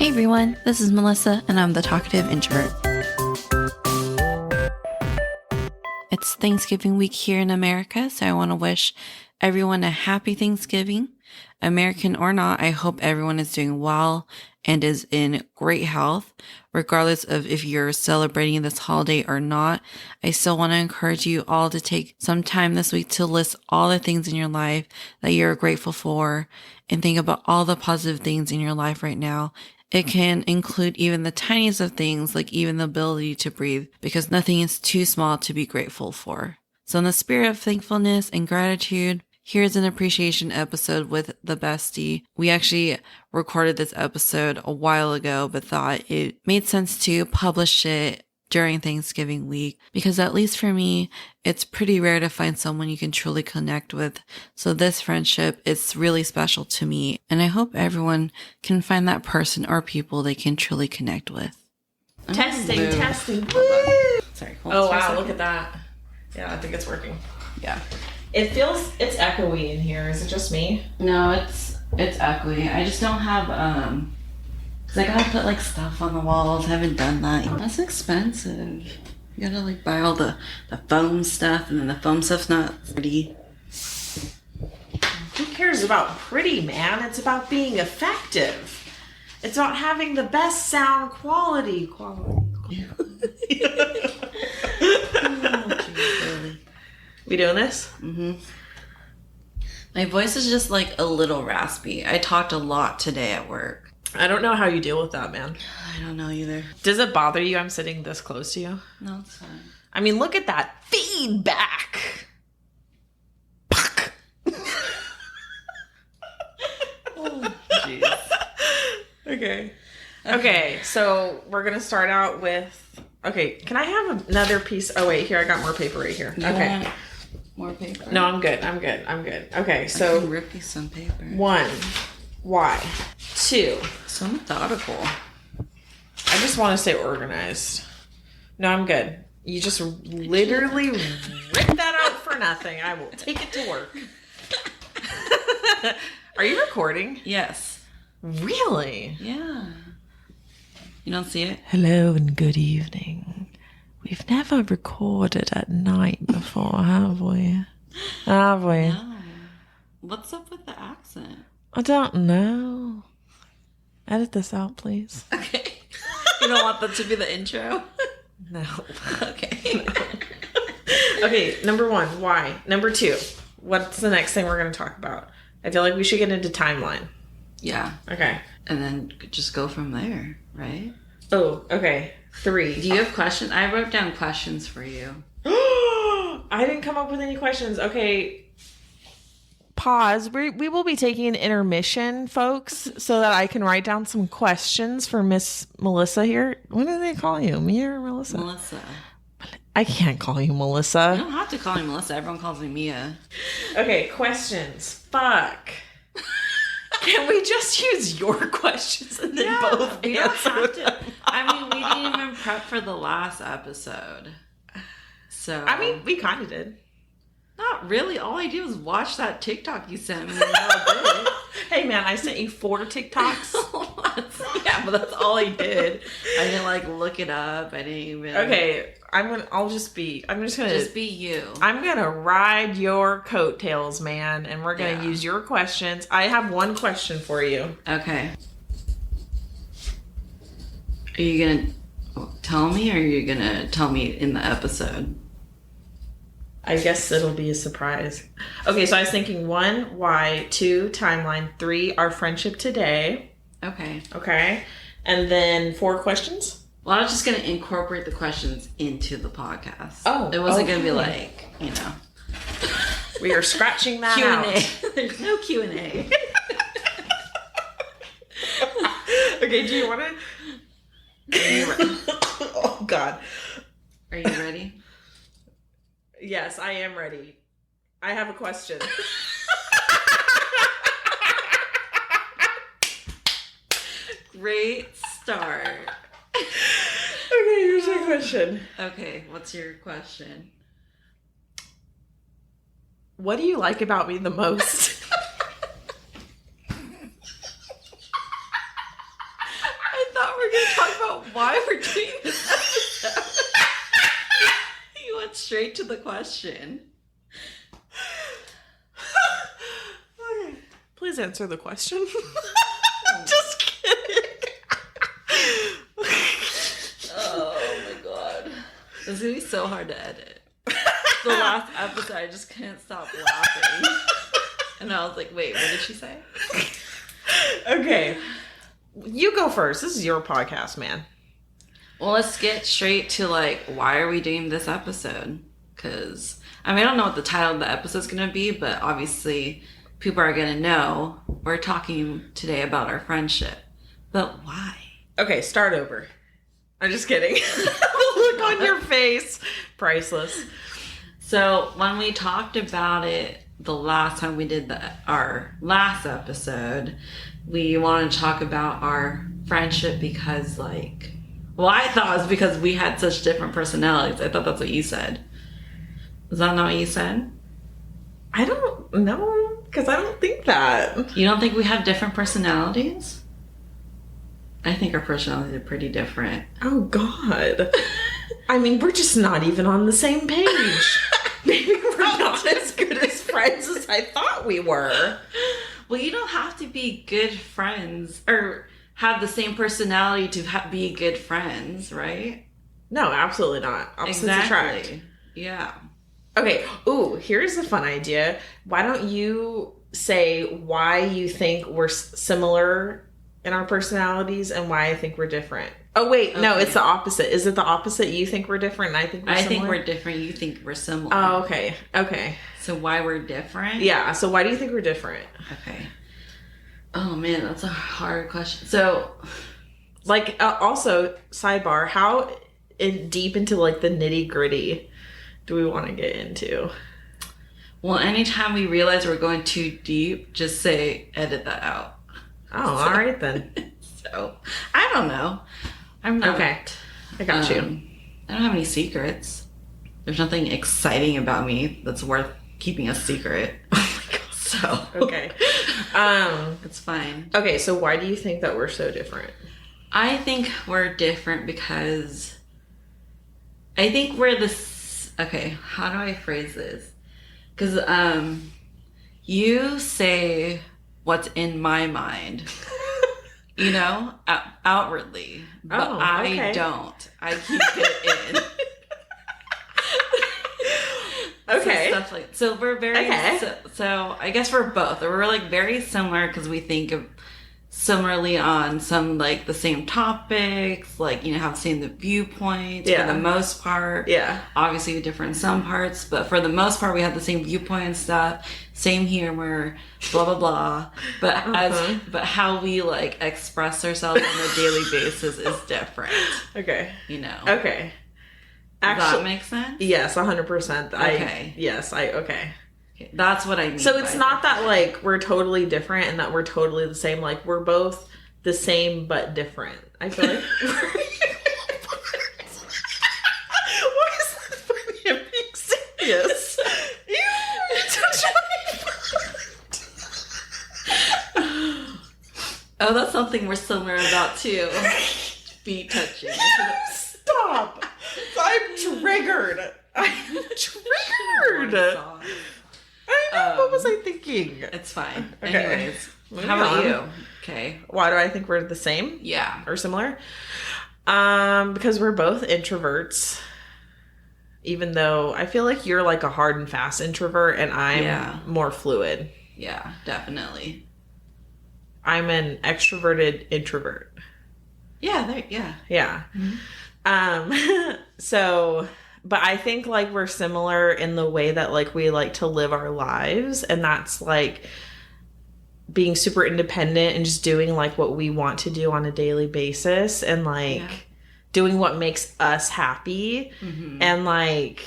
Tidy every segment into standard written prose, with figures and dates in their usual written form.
Hey everyone, this is Melissa, and I'm the talkative introvert. It's Thanksgiving week here in America, so I want to wish everyone a happy Thanksgiving. American or not, I hope everyone is doing well and is in great health. Regardless of if you're celebrating this holiday or not, I still want to encourage you all to take some time this week to list all the things in your life that you're grateful for and think about all the positive things in your life right now. It can include even the tiniest of things, like even the ability to breathe, because nothing is too small to be grateful for. So in the spirit of thankfulness and gratitude, here's an appreciation episode with the Bestie. We actually recorded this episode a while ago, but thought it made sense to publish it during Thanksgiving week, because at least for me, it's pretty rare to find someone you can truly connect with. So this friendship is really special to me, and I hope everyone can find that person or people they can truly connect with. Testing. Sorry. Oh wow, look at that. Yeah, I think it's working. Yeah. It's echoey in here. Is it just me? No, it's echoey. I just don't have because I gotta put like stuff on the walls. I haven't done that. That's expensive. You gotta like buy all the foam stuff, and then the foam stuff's not pretty. Who cares about pretty, man? It's about being effective. It's about having the best sound quality. Oh, geez, really. We doing this? Mm-hmm. My voice is just like a little raspy. I talked a lot today at work. I don't know how you deal with that, man. I don't know either. Does it bother you I'm sitting this close to you? No, it's fine. I mean, look at that feedback. Puck. Oh, jeez. Okay, so we're going to start out with... Okay, can I have another piece? Oh, wait, here, I got more paper right here. Okay. Want more paper? No, I'm good. Okay, so... I can rip you some paper. 1, why? 2. So methodical. I just want to stay organized. No, I'm good. You just literally rip that out for nothing. I will take it to work. Are you recording? Yes. Really? Yeah. You don't see it? Hello and good evening. We've never recorded at night before, have we? No. What's up with the accent? I don't know. Edit this out, please. Okay. You don't want that to be the intro? No. Okay. Okay, number 1, why? Number 2, what's the next thing we're going to talk about? I feel like we should get into timeline. Yeah. Okay. And then just go from there, right? Oh, okay. 3. Do you have questions? I wrote down questions for you. I didn't come up with any questions. Okay. Pause. We will be taking an intermission, folks, so that I can write down some questions for Miss Melissa here. What do they call you? Me or Melissa? Melissa. I can't call you Melissa. You don't have to call me Melissa. Everyone calls me Mia. Okay, questions. Fuck. Can we just use your questions and then both We don't answer have them? to. I mean, we didn't even prep for the last episode. So I mean, we kind of did. Not really. All I did was watch that TikTok you sent me. And that was Hey, man, I sent you 4 TikToks. it. Yeah, but that's all I did. I didn't like look it up. I didn't even. Okay, I'm just gonna Just be you. I'm gonna ride your coattails, man, and we're gonna use your questions. I have one question for you. Okay. Are you gonna tell me, or are you gonna tell me in the episode? I guess it'll be a surprise. Okay, so I was thinking 1, why? 2, timeline. 3, our friendship today. Okay. And then 4 questions? Well, I was just going to incorporate the questions into the podcast. Oh, it wasn't going to be like, We are scratching that Q&A. out. There's no Q&A. Okay, do you want to... Oh, God. Are you ready? Yes, I am ready. I have a question. Great start. Okay, here's your question. Okay, what's your question? What do you like about me the most? I straight to the question. Okay. Please answer the question. Just kidding. Oh my god. This is going to be so hard to edit. The last episode, I just couldn't stop laughing. And I was like, wait, what did she say? Okay. You go first. This is your podcast, man. Well, let's get straight to, like, why are we doing this episode? Because, I mean, I don't know what the title of the episode is going to be, but obviously people are going to know we're talking today about our friendship. But why? Okay, start over. I'm just kidding. The look on your face. Priceless. So, when we talked about it the last time we did our last episode, we wanted to talk about our friendship because, like, well, I thought it was because we had such different personalities. I thought that's what you said. Is that not what you said? I don't know, because I don't think that. You don't think we have different personalities? I think our personalities are pretty different. Oh, God. I mean, we're just not even on the same page. Maybe we're not as good as friends as I thought we were. Well, you don't have to be good friends or have the same personality to be good friends, right? No, absolutely not. Opposites attract. Yeah. Okay. Ooh, here's a fun idea. Why don't you say why you think we're similar in our personalities and why I think we're different? Oh, wait. Okay. No, it's the opposite. Is it the opposite? You think we're different and I think we're similar? I think we're different. You think we're similar. Oh, okay. Okay. So why we're different? Yeah. So why do you think we're different? Okay. Oh, man, that's a hard question. So, like, also, sidebar, how deep into, like, the nitty-gritty do we want to get into? Well, anytime we realize we're going too deep, just say, edit that out. Oh, all right, then. So, I don't know. I'm not... Okay, I got you. I don't have any secrets. There's nothing exciting about me that's worth keeping a secret. Oh, my God. So... Okay. It's fine. Okay, so why do you think that we're so different? I think we're different because I think we're this. Okay, how do I phrase this? Because you say what's in my mind, you know, outwardly, but I don't. I keep it in. Okay. So we're very so I guess we're both. We're like very similar because we think of similarly on some like the same topics, like, you know, have the same viewpoints for the most part. Yeah. Obviously we differ in some parts, but for the most part we have the same viewpoint and stuff, same humor, blah blah blah. But but how we like express ourselves on a daily basis is different. Okay. You know. Okay. Does that make sense? Yes, 100%. Okay. Okay. That's what I mean. So it's not that like we're totally different and that we're totally the same. Like we're both the same but different. I feel like. Why is that funny? I'm being serious. You touch my Oh, that's something we're similar about too. Feet touching. Stop! I'm triggered. I'm triggered. I know. What was I thinking? It's fine. Okay. Anyways, how about you? Okay. Why do I think we're the same? Yeah. Or similar? Because we're both introverts. Even though I feel like you're like a hard and fast introvert and I'm more fluid. Yeah, definitely. I'm an extroverted introvert. Yeah, Yeah. Mm-hmm. So, but I think like we're similar in the way that like we like to live our lives, and that's like being super independent and just doing like what we want to do on a daily basis and like doing what makes us happy. Mm-hmm. And like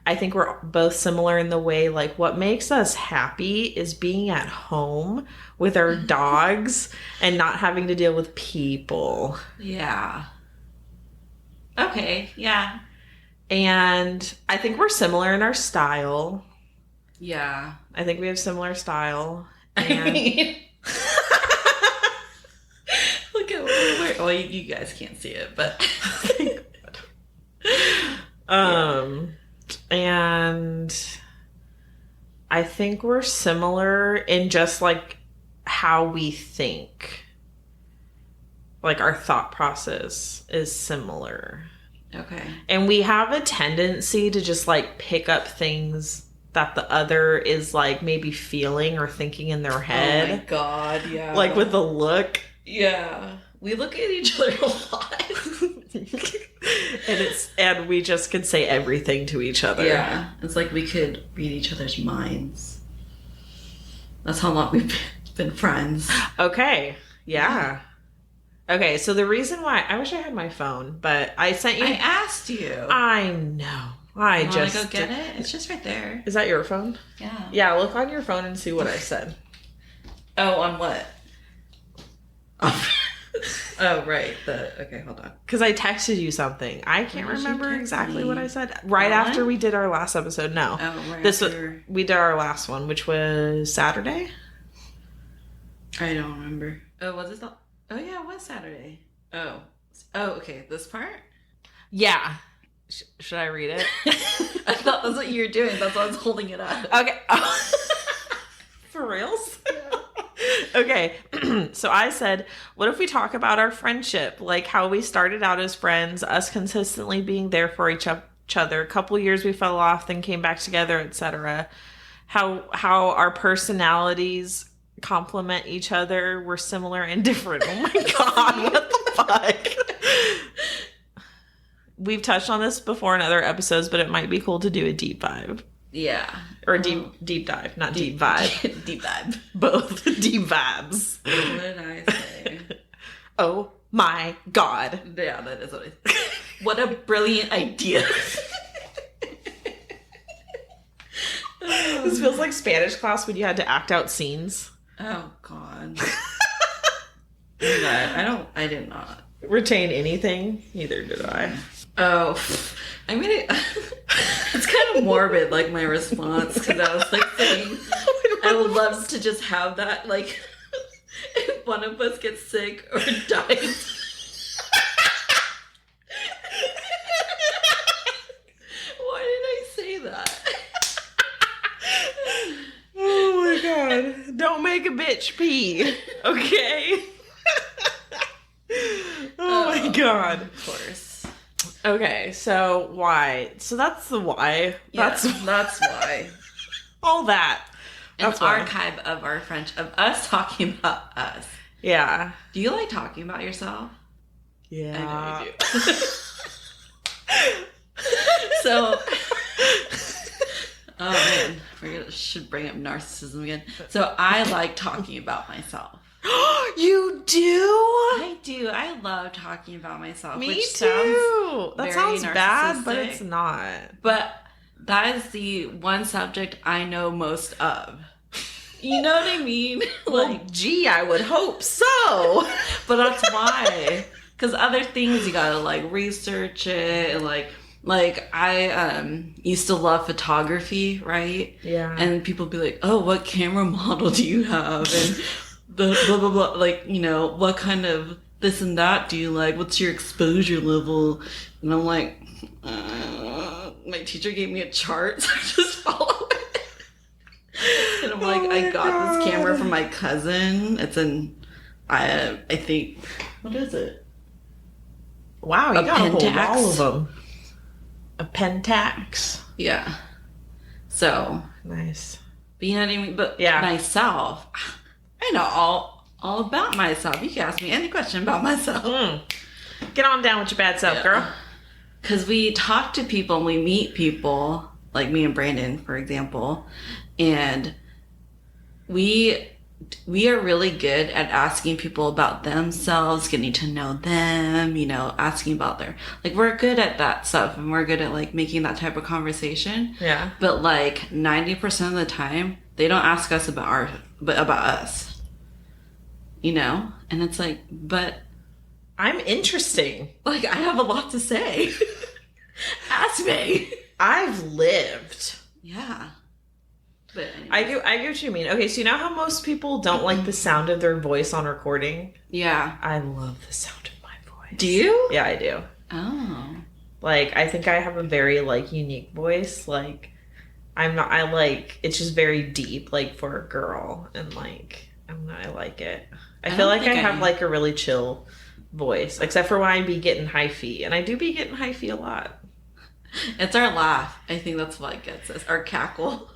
I think we're both similar in the way like what makes us happy is being at home with our dogs and not having to deal with people. Yeah. Okay, yeah. And I think we're similar in our style. Yeah. I think we have similar style. And look at where well, you guys can't see it, but And I think we're similar in just like how we think. Like our thought process is similar. Okay. And we have a tendency to just like pick up things that the other is like maybe feeling or thinking in their head. Oh my God, yeah. Like with the look. Yeah. We look at each other a lot. and we just could say everything to each other. Yeah. It's like we could read each other's minds. That's how long we've been friends. Okay. Yeah. Okay, so the reason why I wish I had my phone, but I sent you. I asked you. I know. I you just wanna go get it. It's just right there. Is that your phone? Yeah. Yeah. Look on your phone and see what I said. Oh, on what? Oh, right. Okay, hold on. Because I texted you something. I can't remember exactly what I said. Right That after one? we did our last episode. No. Oh, right This after... we did our last one, which was Saturday. I don't remember. Oh, was it? Oh, yeah, it was Saturday. Oh, okay. This part? Yeah. Should I read it? I thought that's what you were doing. That's why I was holding it up. Okay. For reals? Yeah. Okay. So I said, what if we talk about our friendship? Like how we started out as friends, us consistently being there for each other. A couple years we fell off, then came back together, etc. How our personalities complement each other. We're similar and different. Oh my God. What the fuck? We've touched on this before in other episodes, but it might be cool to do a deep vibe. Yeah. Or deep dive, not deep vibe. Deep vibe. Both deep vibes. What did I say? Oh my God. Yeah, that is what I said. What a brilliant idea. This feels like Spanish class when you had to act out scenes. Oh God. I did not retain anything. Neither did I. Oh, I mean, it's kind of morbid, like my response, because I was like saying, I would love to just have that, like, if one of us gets sick or dies. Why did I say that? Oh my God. Don't make a bitch pee. Okay? Oh my God. Of course. Okay, so why? So that's the why. Yeah, that's why. All that. That's an archive of our friendship, of us talking about us. Yeah. Do you like talking about yourself? Yeah. I know you do. So, oh man, we should bring up narcissism again. So I like talking about myself. You do? I do. I love talking about myself. Me which too. That sounds narcissistic. bad, but it's not. But that is the one subject I know most of. You know what I mean? Well, gee, I would hope so. But that's why. Because other things you gotta like research it and like I used to love photography, right? Yeah. And people be like, oh, what camera model do you have? And the blah blah blah, like, you know, what kind of this and that do you like? What's your exposure level? And I'm like, my teacher gave me a chart, so I just follow it. And I'm like, I got this camera from my cousin. It's I think, what is it? Wow, you got a hold Pentax. all of them. A Pentax. Yeah. So Nice. but you know what I mean? But Yeah. myself, I know all about myself. You can ask me any question about myself. Get on down with your bad self, girl. Because we talk to people and we meet people, like me and Brandon, for example, and we are really good at asking people about themselves, getting to know them, you know, asking about we're good at that stuff and we're good at like making that type of conversation. Yeah. But like 90% of the time, they don't ask us about us, you know? And it's like, but I'm interesting. like, I have a lot to say. Ask me. I've lived. Yeah. But anyway. I get what you mean. Okay, so you know how most people don't like the sound of their voice on recording? Yeah. I love the sound of my voice. Do you? Yeah, I do. Oh. Like, I think I have a very, like, unique voice. Like, it's just very deep, like, for a girl. And, like, I don't know, I like it. I feel like I have, like, a really chill voice. Except for when I be getting high fee. And I do be getting high fee a lot. It's our laugh. I think that's what gets us. Our cackle.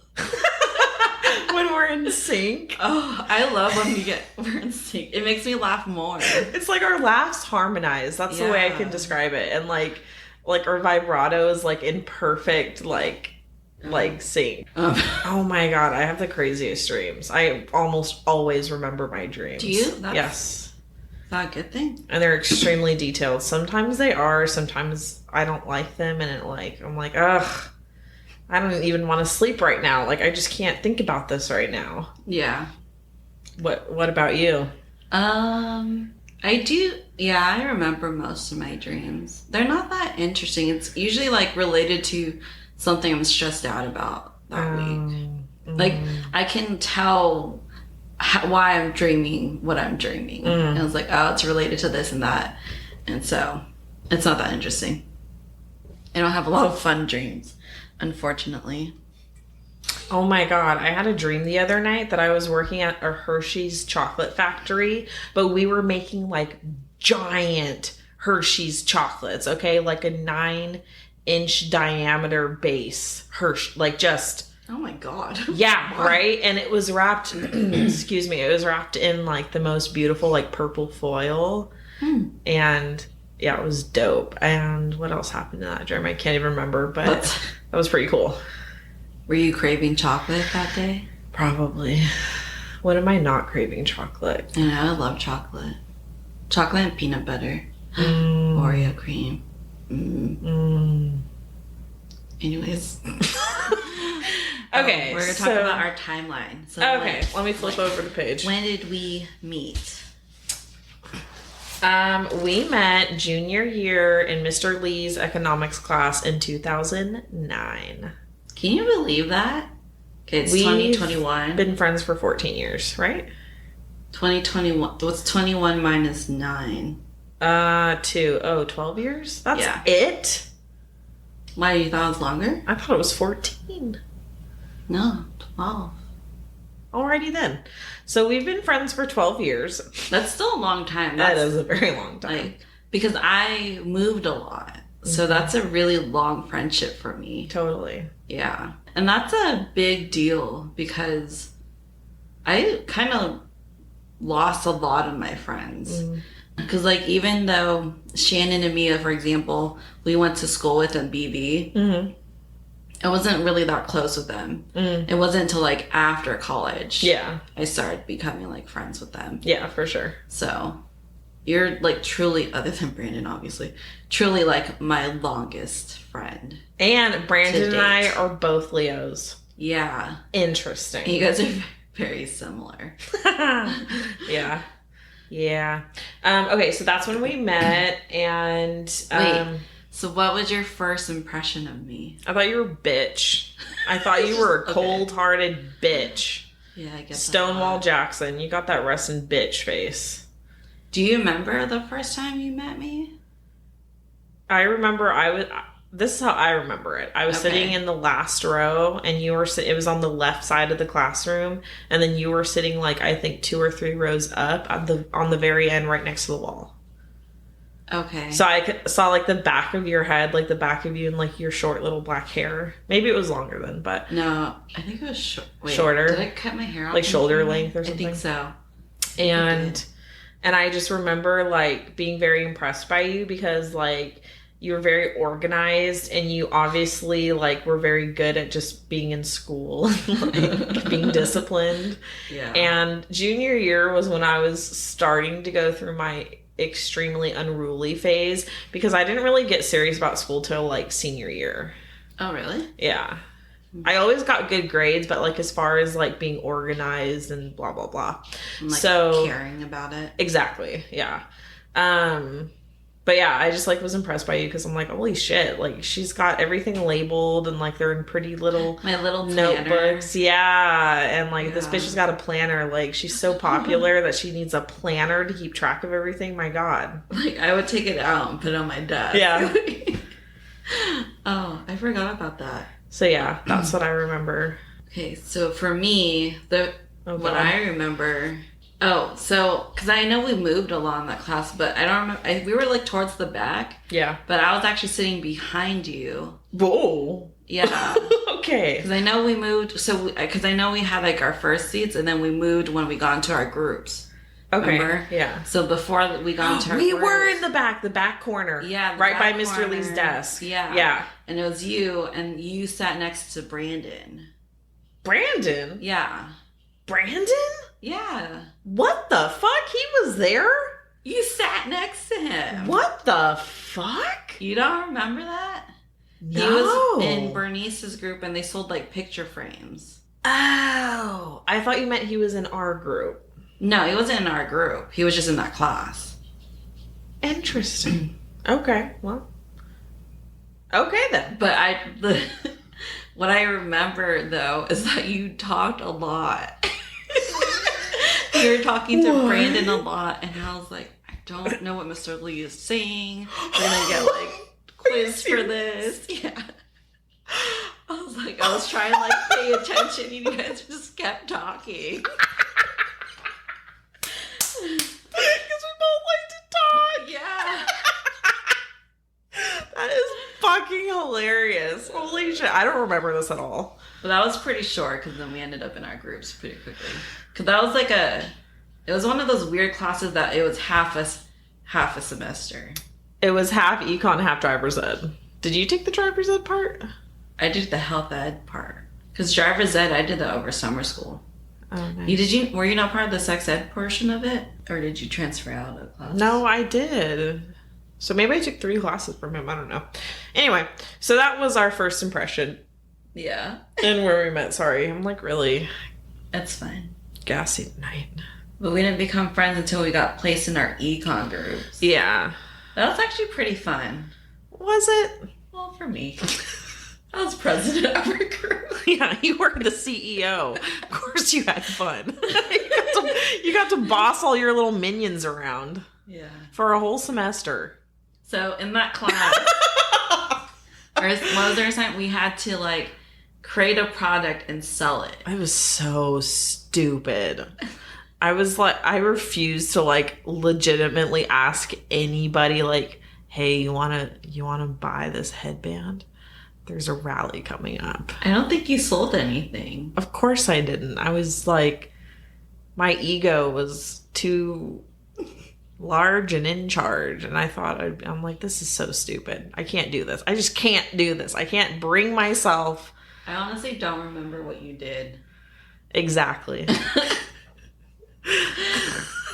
When we're in sync. Oh, I love when we're in sync. It makes me laugh more. It's like our laughs harmonize. That's the way I can describe it. And like our vibrato is like in perfect like sync. Oh my god, I have the craziest dreams. I almost always remember my dreams. Do you? Yes. Is that a good thing? And they're extremely detailed. Sometimes they are, sometimes I don't like them, and I'm like, ugh, I don't even want to sleep right now. Like, I just can't think about this right now. Yeah. What about you? I do. Yeah, I remember most of my dreams. They're not that interesting. It's usually like related to something I'm stressed out about that week. Like, I can tell why I'm dreaming what I'm dreaming. And I was like, oh, it's related to this and that. And so it's not that interesting. I don't have a lot of fun dreams, unfortunately. Oh my god, I had a dream the other night that I was working at a Hershey's chocolate factory, but we were making like giant Hershey's chocolates, okay? Like a 9-inch diameter base Hershey, like just... Oh my god. Yeah, right? And it was wrapped, excuse me, it was wrapped in like the most beautiful like purple foil. And yeah, it was dope. And what else happened in that dream? I can't even remember, but that was pretty cool. Were you craving chocolate that day? Probably. When am I not craving chocolate? I know, I love chocolate. Chocolate and peanut butter. Oreo cream. Anyways. Okay. We're going to talk about our timeline. So okay, let me flip over the page. When did we meet? We met junior year in Mr. Lee's economics class in 2009. Can you believe that? Okay, it's 2021. Been friends for 14 years, right? 2021. What's 21 minus 9? 12 years? That's it? Why, you thought it was longer? I thought it was 14. No, 12. Alrighty then. So we've been friends for 12 years. That's still a long time. That is a very long time. Like, because I moved a lot. So that's a really long friendship for me. Totally. Yeah. And that's a big deal because I kind of lost a lot of my friends. Because, like, even though Shannon and Mia, for example, we went to school with them, BB, I wasn't really that close with them. It wasn't until, like, after college I started becoming, like, friends with them. Yeah, for sure. So you're, like, truly, other than Brandon, obviously, truly, like, my longest friend. And Brandon and I are both Leos. Yeah. Interesting. And you guys are very similar. Yeah. Yeah. Okay, so that's when we met, and... Wait, so what was your first impression of me? I thought you were a bitch. I thought you were a cold-hearted bitch. Yeah, I guess Stonewall Jackson. You got that resting bitch face. Do you remember the first time you met me? I remember this is how I remember it. I was sitting in the last row, and you were it was on the left side of the classroom, and then you were sitting like I think 2 or 3 rows up on the very end, right next to the wall. Okay. So I saw like the back of your head, like the back of you, and like your short little black hair. Maybe it was longer then, but no, I think it was shorter. Did I cut my hair off? Like shoulder length or something? I think so. And I just remember like being very impressed by you because like you were very organized, and you obviously like were very good at just being in school, like being disciplined. Yeah. And junior year was when I was starting to go through my extremely unruly phase because I didn't really get serious about school till like senior year. Oh, really? Yeah. I always got good grades, but like as far as like being organized and blah blah blah. And, like, so caring about it. Exactly. Yeah. But yeah, I just like was impressed by you because I'm like, holy shit, like she's got everything labeled and like they're in pretty little notebooks. Yeah. And like this bitch has got a planner. Like she's so popular that she needs a planner to keep track of everything. My God. Like I would take it out and put it on my desk. Yeah. Oh, I forgot about that. So yeah, that's what I remember. Okay, so for me, what God. I remember. Oh, so because I know we moved along that class, but I don't remember. We were like towards the back. Yeah. But I was actually sitting behind you. Whoa. Yeah. Okay. Because I know we moved. Because I know we had like our first seats, and then we moved when we got into our groups. Okay. Remember? Yeah. So before we got into our we groups, were in the back corner. Yeah. Right by back Mr. corner. Lee's desk. Yeah. Yeah. And it was you, and you sat next to Brandon. Brandon? Yeah. Brandon? Yeah. What the fuck? He was there? You sat next to him. What the fuck? You don't remember that? No. He was in Bernice's group, and they sold like picture frames. Oh. I thought you meant he was in our group. No, he wasn't in our group. He was just in that class. Interesting. Okay. Well. Okay then. But what I remember though is that you talked a lot. You were talking to Brandon a lot, and I was like, I don't know what Mr. Lee is saying. We're gonna get like quiz for this. Yeah. I was trying to like pay attention. You guys just kept talking. Because we both like to talk. Yeah. That is fucking hilarious. Holy shit. I don't remember this at all. But that was pretty short because then we ended up in our groups pretty quickly. Because that was it was one of those weird classes that it was half a semester. It was half econ, half driver's ed. Did you take the driver's ed part? I did the health ed part. Because driver's ed, I did that over summer school. Oh, nice. Were you not part of the sex ed portion of it? Or did you transfer out of class? No, I did. So maybe I took 3 classes from him. I don't know. Anyway, so that was our first impression. Yeah. And where we met. Sorry, I'm like really That's fine. gassy tonight. But we didn't become friends until we got placed in our econ groups. Yeah. That was actually pretty fun. Was it? Well, for me. I was president of our group. Yeah, you were the CEO. Of course you had fun. You got to boss all your little minions around. Yeah. For a whole semester. So in that class, what was our assignment? We had to like create a product and sell it. I was so stupid. I was like, I refused to like legitimately ask anybody like, hey, you wanna buy this headband? There's a rally coming up. I don't think you sold anything. Of course I didn't. I was like, my ego was too large and in charge. And I thought, I'm like, this is so stupid. I can't do this. I just can't do this. I can't bring myself. I honestly don't remember what you did. Exactly.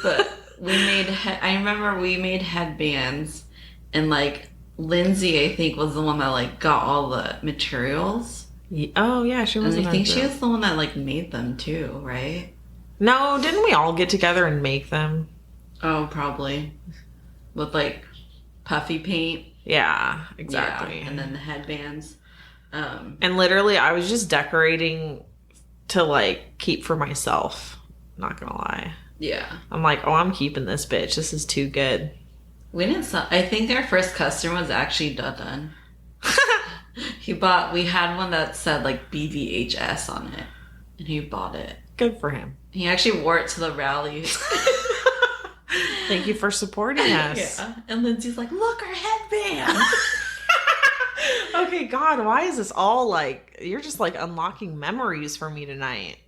But I remember we made headbands, and like Lindsay, I think, was the one that like got all the materials. Oh yeah, she was. And I think she was the one that like made them too, right? No, didn't we all get together and make them? Oh, probably. With like puffy paint. Yeah, exactly. Yeah, and then the headbands. And literally I was just decorating to like keep for myself. Not gonna lie. Yeah. I'm like, oh, I'm keeping this bitch. This is too good. We didn't sell. I think our first customer was actually Dutton. We had one that said like BVHS on it, and he bought it. Good for him. He actually wore it to the rally. Thank you for supporting us. Yeah. And Lindsay's like, look, our headband. Okay, God, why is this all like, you're just like unlocking memories for me tonight.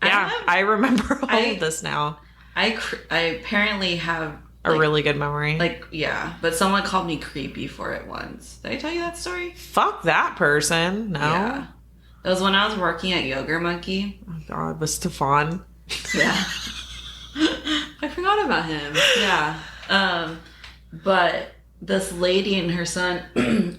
Yeah, I remember all of this now. I apparently have a really good memory. Like, yeah, but someone called me creepy for it once. Did I tell you that story? Fuck that person. No. Yeah. It was when I was working at Yogurt Monkey. Oh, God, with Stefan. Yeah. I forgot about him. Yeah. But this lady and her son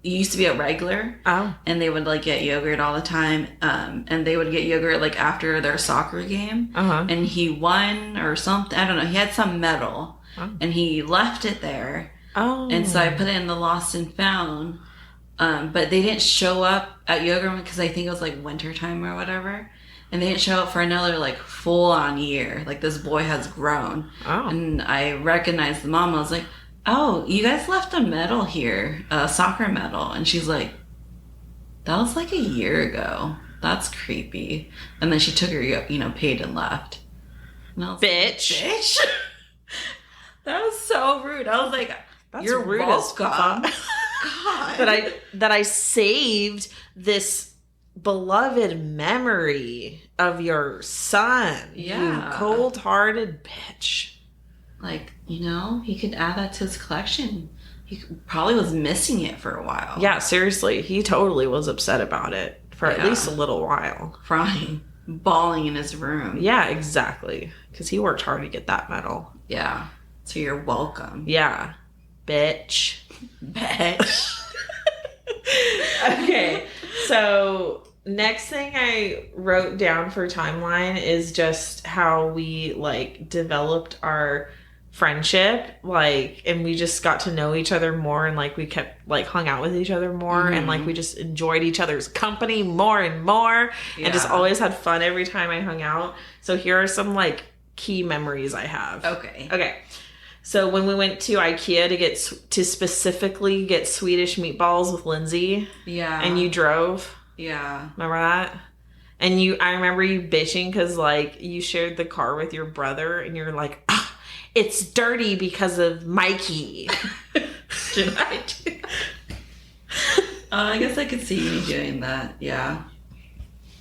used to be a regular. Oh. And they would like get yogurt all the time. And they would get yogurt like after their soccer game. Uh-huh. And he won or something. I don't know. He had some medal. Oh. And he left it there. Oh. And so I put it in the lost and found. But they didn't show up at yogurt because I think it was like wintertime or whatever. And they didn't show up for another like full on year. Like this boy has grown. Oh. And I recognized the mom. I was like, oh, you guys left a medal here, a soccer medal. And she's like, that was like a year ago. That's creepy. And then she took her, paid and left. And I was Bitch. like, bitch. That was so rude. I was like, you're rude welcome. as fuck. God. that I saved this beloved memory of your son. Yeah. You cold-hearted bitch. Like, he could add that to his collection. He probably was missing it for a while. Yeah, seriously. He totally was upset about it for at least a little while. Crying, bawling in his room. Yeah, exactly. Because he worked hard to get that medal. Yeah. So you're welcome. Yeah. Bitch. Bitch. Okay. So next thing I wrote down for timeline is just how we developed our friendship, and we just got to know each other more, and we kept hung out with each other more, and we just enjoyed each other's company more and more, and just always had fun every time I hung out. So here are some key memories I have. Okay. So when we went to IKEA to specifically get Swedish meatballs with Lindsay, and you drove, remember that? And I remember you bitching because you shared the car with your brother, and you're like, it's dirty because of Mikey. Did I do? I guess I could see me doing that. Yeah.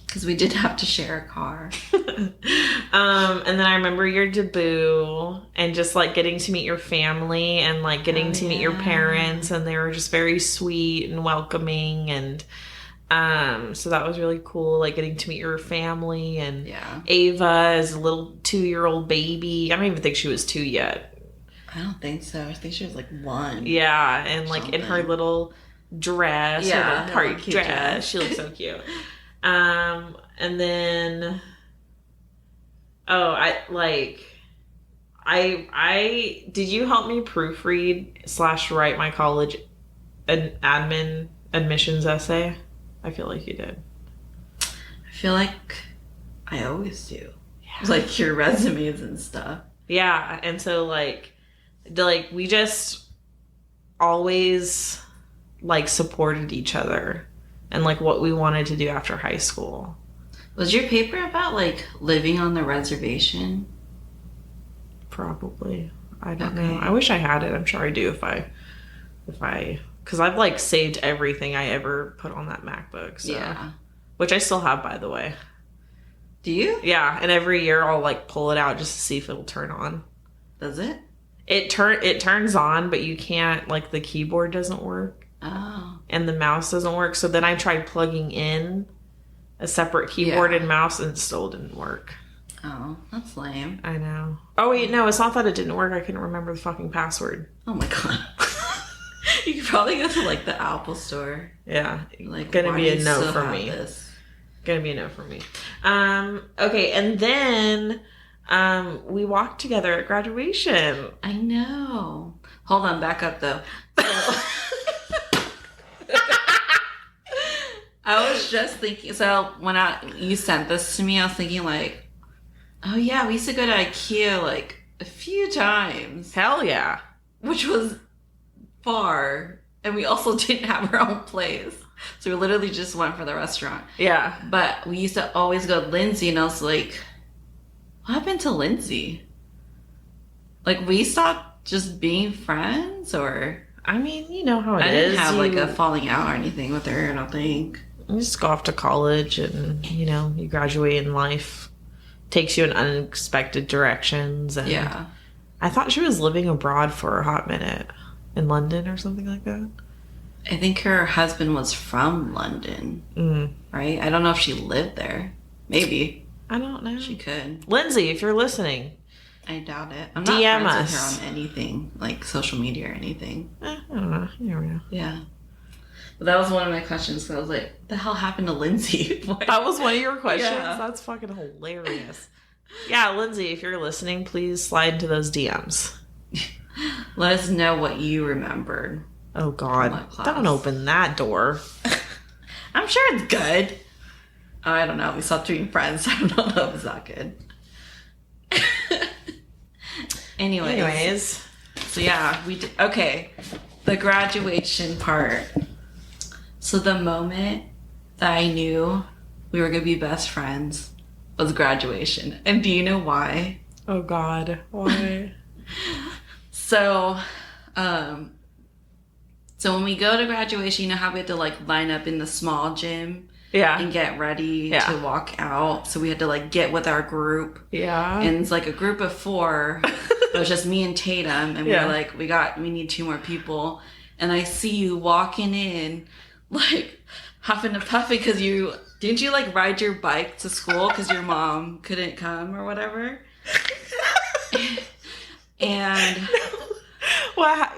Because we did have to share a car. And then I remember your debut and just getting to meet your family and getting to meet your parents, and they were just very sweet and welcoming, and so that was really cool, getting to meet your family, and Ava as a little 2-year-old baby. I don't even think she was 2 yet. I don't think so. I think she was 1. Yeah, and in her little dress, her little party dress. She looked so cute. And then, I did you help me proofread / write my college admissions essay? I feel like you did. I feel like I always do. Yeah. Your resumes and stuff. Yeah, and so we just always supported each other and what we wanted to do after high school. Was your paper about living on the reservation? Probably. I don't know. I wish I had it. I'm sure I do if I because I've saved everything I ever put on that MacBook. So. Yeah. Which I still have, by the way. Do you? Yeah, and every year I'll pull it out just to see if it'll turn on. Does it? It turns on, but you can't, the keyboard doesn't work. Oh. And the mouse doesn't work. So then I tried plugging in a separate keyboard and mouse, and it still didn't work. Oh, that's lame. I know. Oh, wait, no, it's not that it didn't work. I couldn't remember the fucking password. Oh my God. You could probably go to the Apple store. Yeah. Gonna be a no for me. Gonna be a no for me. Okay, and then we walked together at graduation. I know. Hold on, back up though. I was just thinking, so when you sent this to me, I was thinking oh yeah, we used to go to IKEA a few times. Hell yeah. Which was far, and we also didn't have our own place, so we literally just went for the restaurant. Yeah, but we used to always go to Lindsay, and I was like, what happened to Lindsay? We stopped just being friends, or I mean, you know how it is. I didn't have a falling out or anything with her, I don't think. You just go off to college, and you graduate, and life takes you in unexpected directions. And yeah, I thought she was living abroad for a hot minute. In London or something like that? I think her husband was from London, right? I don't know if she lived there. Maybe. I don't know. She could. Lindsay, if you're listening. I doubt it. I'm DM not friends us. with her on anything, social media or anything. I don't know. You never know. Yeah. But that was one of my questions. So I was like, what the hell happened to Lindsay? That was one of your questions? Yeah. That's fucking hilarious. Yeah, Lindsay, if you're listening, please slide into those DMs. Let us know what you remembered. Oh, God. Don't open that door. I'm sure it's good. I don't know. We stopped being friends. I don't know if it's that good. Anyways. So yeah, we did. Okay, the graduation part. So the moment that I knew we were gonna be best friends was graduation. And do you know why? Oh God, why? So, so when we go to graduation, you know how we had to like line up in the small gym and get ready to walk out. So we had to like get with our group. Yeah. And it's like a group of 4. It was just me and Tatum, and we were like, we need 2 more people. And I see you walking in, like huffing and puffing because didn't you like ride your bike to school because your mom couldn't come or whatever? And what?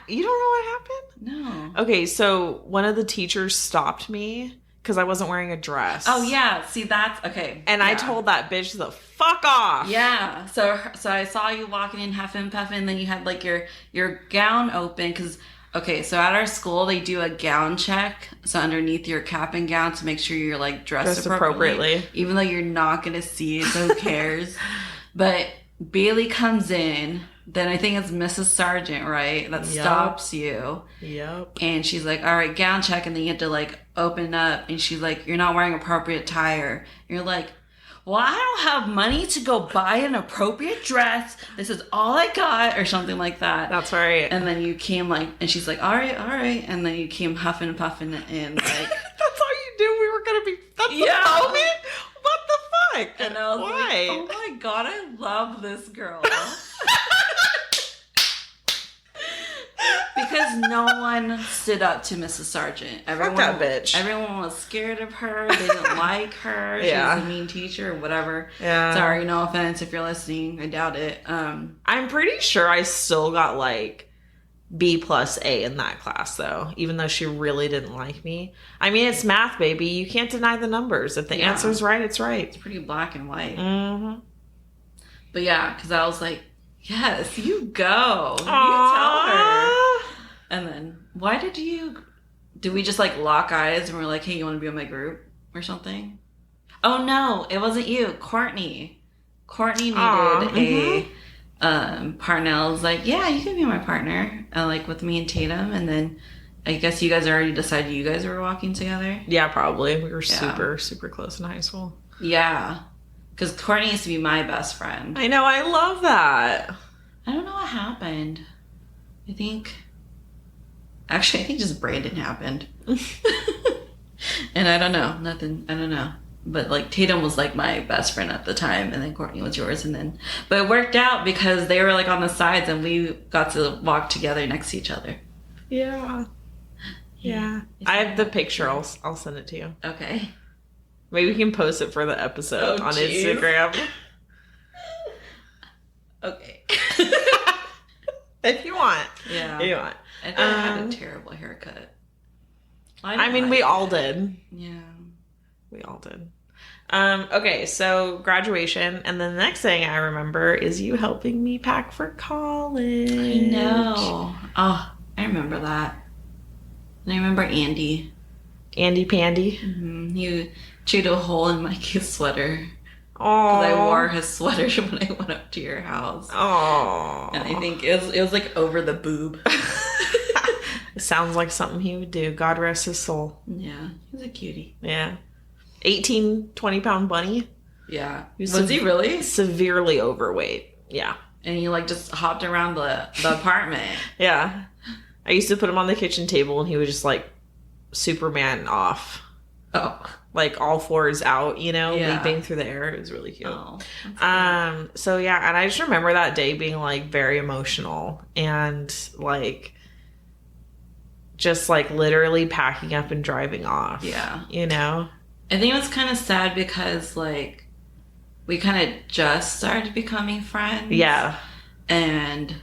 You don't know what happened? No. Okay, so one of the teachers stopped me because I wasn't wearing a dress. Oh yeah, see that's okay. And I told that bitch to fuck off. Yeah. So I saw you walking in huffing and puffing, and then you had like your gown open because. Okay, so at our school, they do a gown check. So underneath your cap and gown to make sure you're like dressed appropriately. Even though you're not going to see it, so who cares? But Bailey comes in. Then I think it's Mrs. Sargent, right? That stops you. Yep. And she's like, all right, gown check. And then you have to like open up. And she's like, you're not wearing appropriate attire. You're like, well, I don't have money to go buy an appropriate dress. This is all I got, or something like that. That's right. And then you came like, and she's like, all right. And then you came huffing and puffing and like. That's all you knew we were going to be. That's the moment? What the fuck? And I was like, oh my God, I love this girl. Because no one stood up to Mrs. Sargent. Fuck that bitch. Everyone was scared of her. They didn't like her. She was a mean teacher or whatever. Yeah. Sorry, no offense if you're listening. I doubt it. I'm pretty sure I still got like B plus A in that class though, even though she really didn't like me. I mean, it's math, baby. You can't deny the numbers. If the answer's right, it's right. It's pretty black and white. Mm-hmm. But yeah, because I was like, yes, you go. You tell her. And then, did we just like lock eyes and we're like, hey, you want to be on my group or something? Oh no, it wasn't you. Courtney needed a partner. I was like, yeah, you can be my partner. Like with me and Tatum. And then I guess you guys already decided you guys were walking together. Yeah, probably. We were super, super close in high school. Yeah. Because Courtney used to be my best friend. I know. I love that. I don't know what happened. I think just Brandon happened. And I don't know. Nothing. I don't know. But like Tatum was like my best friend at the time, and then Courtney was yours, but it worked out because they were like on the sides and we got to walk together next to each other. Yeah. Yeah. I have the picture. I'll send it to you. Okay. Maybe we can post it for the episode on Instagram. Okay. If you want. Yeah. If you want. I think I had a terrible haircut. I mean, we all did. Yeah. We all did. Okay, so graduation. And then the next thing I remember is you helping me pack for college. I know. Oh, I remember that. And I remember Andy. Andy Pandy. Mm-hmm. He chewed a hole in Mikey's sweater. Oh. Because I wore his sweater when I went up to your house. Oh. And I think it was like over the boob. It sounds like something he would do. God rest his soul. Yeah. He's a cutie. Yeah. 18, 20-pound bunny. Yeah. Was he really? Severely overweight. Yeah. And he like just hopped around the apartment. Yeah. I used to put him on the kitchen table and he would just like Superman off. Oh. Like all fours out, leaping through the air. It was really cute. Oh, so yeah, and I just remember that day being like very emotional and like just like literally packing up and driving off. Yeah. I think it was kind of sad because like we kind of just started becoming friends. Yeah. And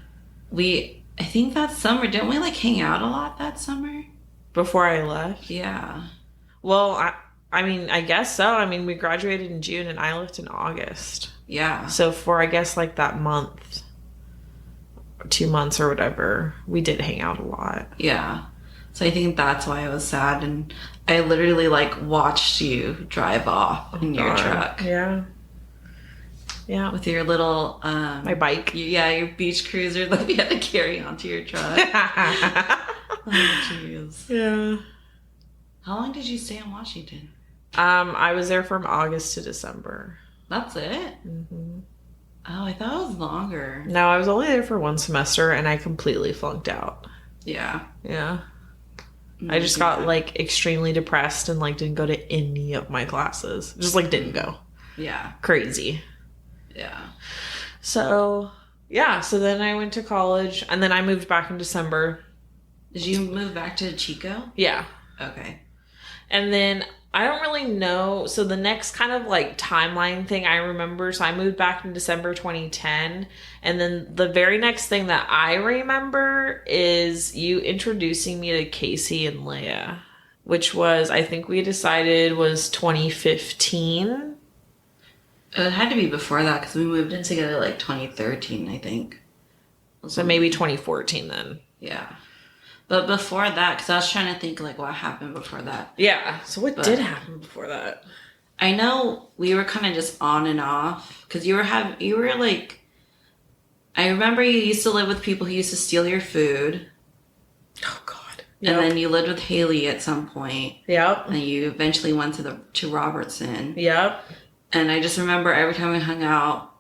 I think that summer, didn't we like hang out a lot that summer? Before I left? Yeah. Well, I mean, I guess so. I mean, we graduated in June and I left in August. Yeah. So for, I guess, like that month, 2 months or whatever, we did hang out a lot. Yeah. So I think that's why I was sad. And I literally like watched you drive off in your truck. Yeah. Yeah. With your little my bike. Your beach cruiser that you had to carry onto your truck. Oh jeez. Yeah. How long did you stay in Washington? I was there from August to December. That's it? Mm-hmm. Oh, I thought it was longer. No, I was only there for 1 semester and I completely flunked out. Yeah. Yeah. I just got like extremely depressed and like didn't go to any of my classes. Just like didn't go. Yeah. Crazy. Yeah. So, yeah. So then I went to college and then I moved back in December. Did you move back to Chico? Yeah. Okay. And then I don't really know. So the next kind of like timeline thing I remember, so I moved back in December 2010. And then the very next thing that I remember is you introducing me to Casey and Leia, which was, I think we decided was 2015. It had to be before that because we moved in together like 2013, I think. So maybe 2014 then. Yeah. But before that, because I was trying to think like what happened before that. Yeah. So what did happen before that? I know we were kind of just on and off because you were like, I remember you used to live with people who used to steal your food. Oh God. Yep. And then you lived with Haley at some point. Yep. And you eventually went to Robertson. Yep. And I just remember every time we hung out,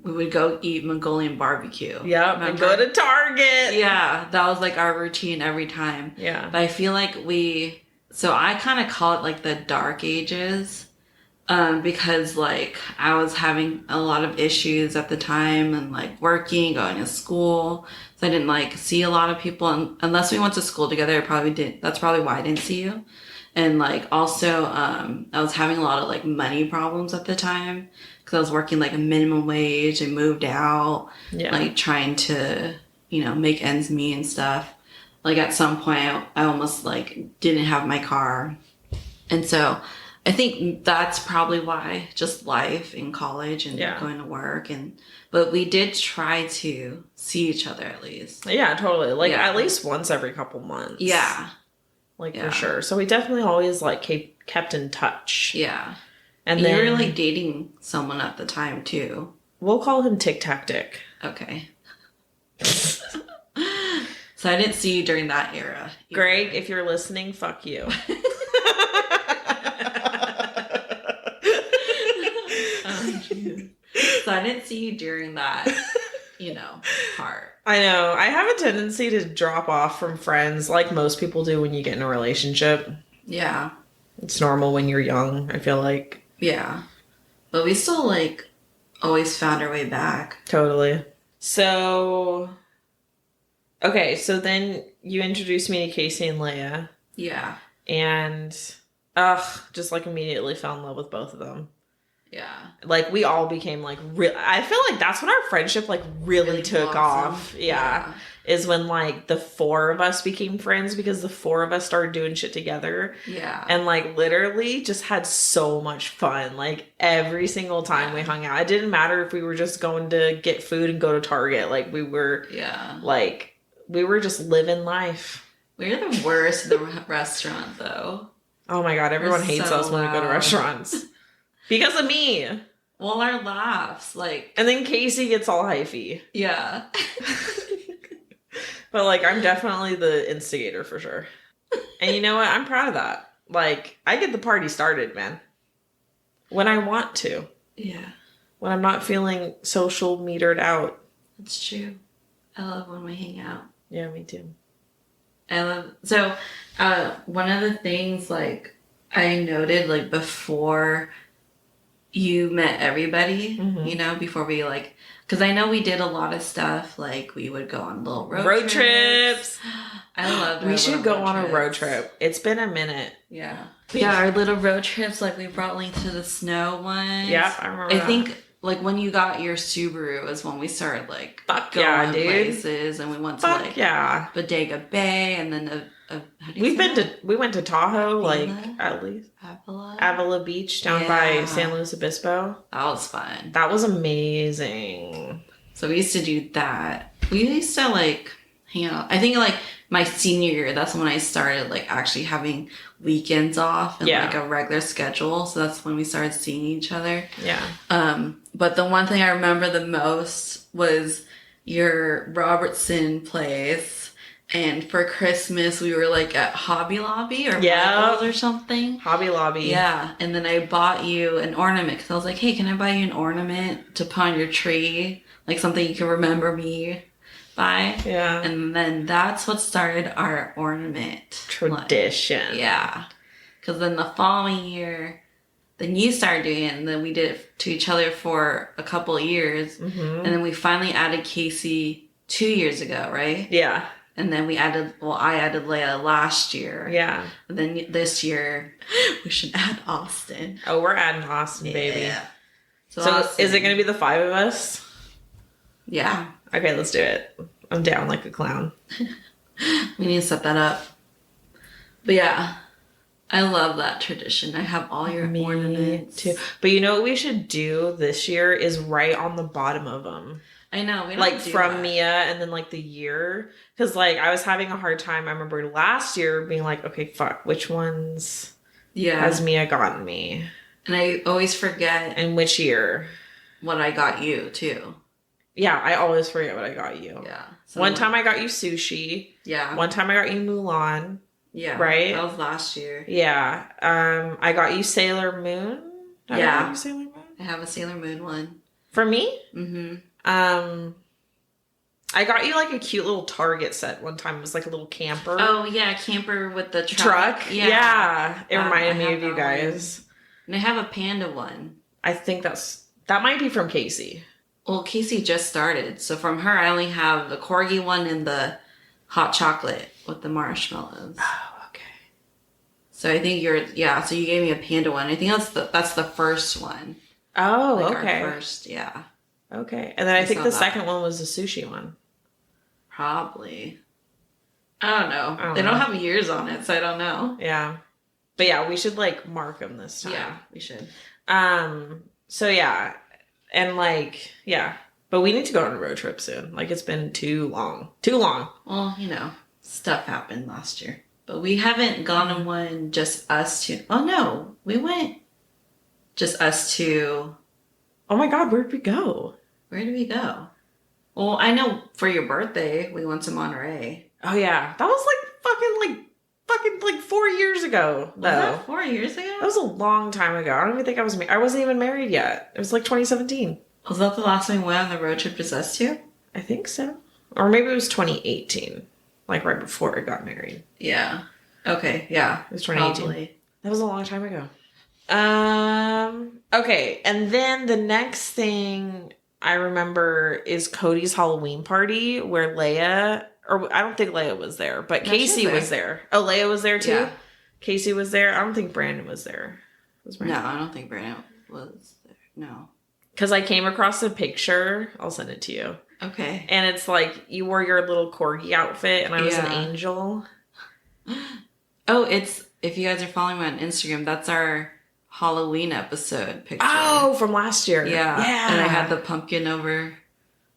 we would go eat Mongolian barbecue. Yep, remember? And go to Target. Yeah, that was like our routine every time. Yeah. But I feel like so I kind of call it like the dark ages, because like I was having a lot of issues at the time and like working, going to school. So I didn't like see a lot of people unless we went to school together. That's probably why I didn't see you. And like also, I was having a lot of like money problems at the time. Because I was working like a minimum wage and moved out, like trying to, make ends meet and stuff. Like at some point, I almost like didn't have my car. And so I think that's probably why, just life in college and going to work. But we did try to see each other at least. Yeah, totally. Like at least once every couple months. Yeah. For sure. So we definitely always like kept in touch. Yeah. And then you were were like dating someone at the time too. We'll call him Tic Tac Dick. Okay. So I didn't see you during that era. Greg, if you're listening, fuck you. So I didn't see you during that, part. I know. I have a tendency to drop off from friends like most people do when you get in a relationship. Yeah. It's normal when you're young, I feel like. Yeah. But we still, like, always found our way back. Totally. So, okay, so then you introduced me to Casey and Leia. Yeah. And, just, like, immediately fell in love with both of them. Yeah. Like, we all became, like, I feel like that's when our friendship, like, really took off. Yeah. Is when, like, the four of us became friends because the four of us started doing shit together. Yeah. And, like, literally just had so much fun. Like, every single time we hung out. It didn't matter if we were just going to get food and go to Target. Like, we were, like, we were just living life. We're the worst at the restaurant, though. Oh, my God. Everyone hates us when we go to restaurants. Because of me. Well, our laughs, like... And then Casey gets all hyphy. Yeah. But, like, I'm definitely the instigator for sure. And you know what? I'm proud of that. Like, I get the party started, man. When I want to. Yeah. When I'm not feeling social metered out. That's true. I love when we hang out. Yeah, me too. So, one of the things, like, I noted, like, before you met everybody, before we, like... Because I know we did a lot of stuff. Like, we would go on little road trips. I loved it. We should go on a road trip. It's been a minute. Yeah. Yeah, our little road trips. Like, we brought Link to the snow one. Yeah, I remember that. I think, like, when you got your Subaru is when we started, like, going places. And we went to, like, Bodega Bay. And then, we went to Tahoe, like, at least. Avila Beach down by San Luis Obispo. That was fun. That was amazing. So we used to do that. We used to, like, hang out. I think, like, my senior year, that's when I started, like, actually having weekends off and, like, a regular schedule. So that's when we started seeing each other. Yeah. But the one thing I remember the most was your Robertson place. And for Christmas, we were like at Hobby Lobby or Michael's or something. Hobby Lobby. Yeah. And then I bought you an ornament because I was like, hey, can I buy you an ornament to put on your tree? Like something you can remember me by. Yeah. And then that's what started our ornament tradition. Yeah. Because then the following year, then you started doing it, and then we did it to each other for a couple of years. Mm-hmm. And then we finally added Casey 2 years ago, right? Yeah. And then I added Leia last year. Yeah. And then this year, we should add Austin. Oh, we're adding Austin, baby. Yeah. So Austin. Is it going to be the 5 of us? Yeah. Okay, let's do it. I'm down like a clown. We need to set that up. But yeah, I love that tradition. I have all your ornaments. Too. But you know what we should do this year is right on the bottom of them. I know. We don't like do from that. Mia and then like the year. Because like I was having a hard time. I remember last year being like, okay, fuck, which ones has Mia gotten me? And I always forget. And which year? What I got you too. Yeah, I always forget what I got you. Yeah. One time I got you sushi. Yeah. One time I got you Mulan. Yeah. Right? That was last year. Yeah. I got you Sailor Moon. I got you Sailor Moon? I have a Sailor Moon one. For me? Mm-hmm. I got you like a cute little Target set one time. It was like a little camper. Oh, yeah. Camper with the truck. Yeah. It reminded me of you guys. And I have a panda one. I think that might be from Casey. Well, Casey just started. So from her, I only have the corgi one and the hot chocolate with the marshmallows. Oh, okay. So I think so you gave me a panda one. I think that's the first one. Oh, like okay. Our first, yeah. Okay. And then I think the second one was the sushi one. Probably. I don't know. They don't have years on it, so I don't know. Yeah. But yeah, we should like mark them this time. Yeah, we should. So yeah. And like, yeah. But we need to go on a road trip soon. Like it's been too long. Too long. Well, stuff happened last year. But we haven't gone on one just us two. Oh no. We went just us two. Oh my God, where'd we go? Where did we go? Well, I know for your birthday, we went to Monterey. Oh yeah. That was like 4 years ago. Was that 4 years ago? That was a long time ago. I don't even think I wasn't even married yet. It was like 2017. Was that the last time we went on the road trip, just us two? I think so. Or maybe it was 2018. Like right before I got married. Yeah. Okay, yeah. It was 2018. Probably. That was a long time ago. Okay. And then the next thing I remember is Cody's Halloween party where I don't think Leia was there, but Casey was there. Oh, Leia was there too? Yeah. Casey was there. I don't think Brandon was there. Was Brandon? No, I don't think Brandon was there. No. Because I came across a picture. I'll send it to you. Okay. And it's like you wore your little corgi outfit and I was an angel. Oh, if you guys are following me on Instagram, that's our Halloween episode picture. Oh, from last year. Yeah. And I had the pumpkin over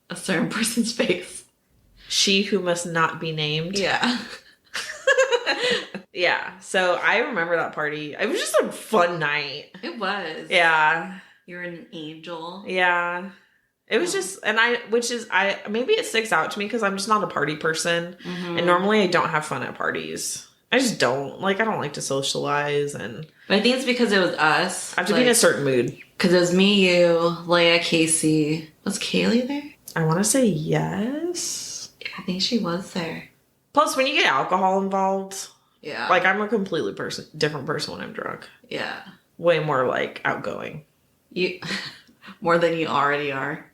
a certain person's face. She who must not be named. Yeah. Yeah. So I remember that party. It was just a fun night. It was. Yeah. You're an angel. Yeah. It was just, maybe it sticks out to me because I'm just not a party person. Mm-hmm. And normally I don't have fun at parties. I just don't. Like, I don't like to socialize. But I think it's because it was us. I have to be in a certain mood. Because it was me, you, Leia, Casey. Was Kaylee there? I want to say yes. I think she was there. Plus, when you get alcohol involved, yeah, like I'm a completely different person when I'm drunk. Yeah. Way more like outgoing. You more than you already are.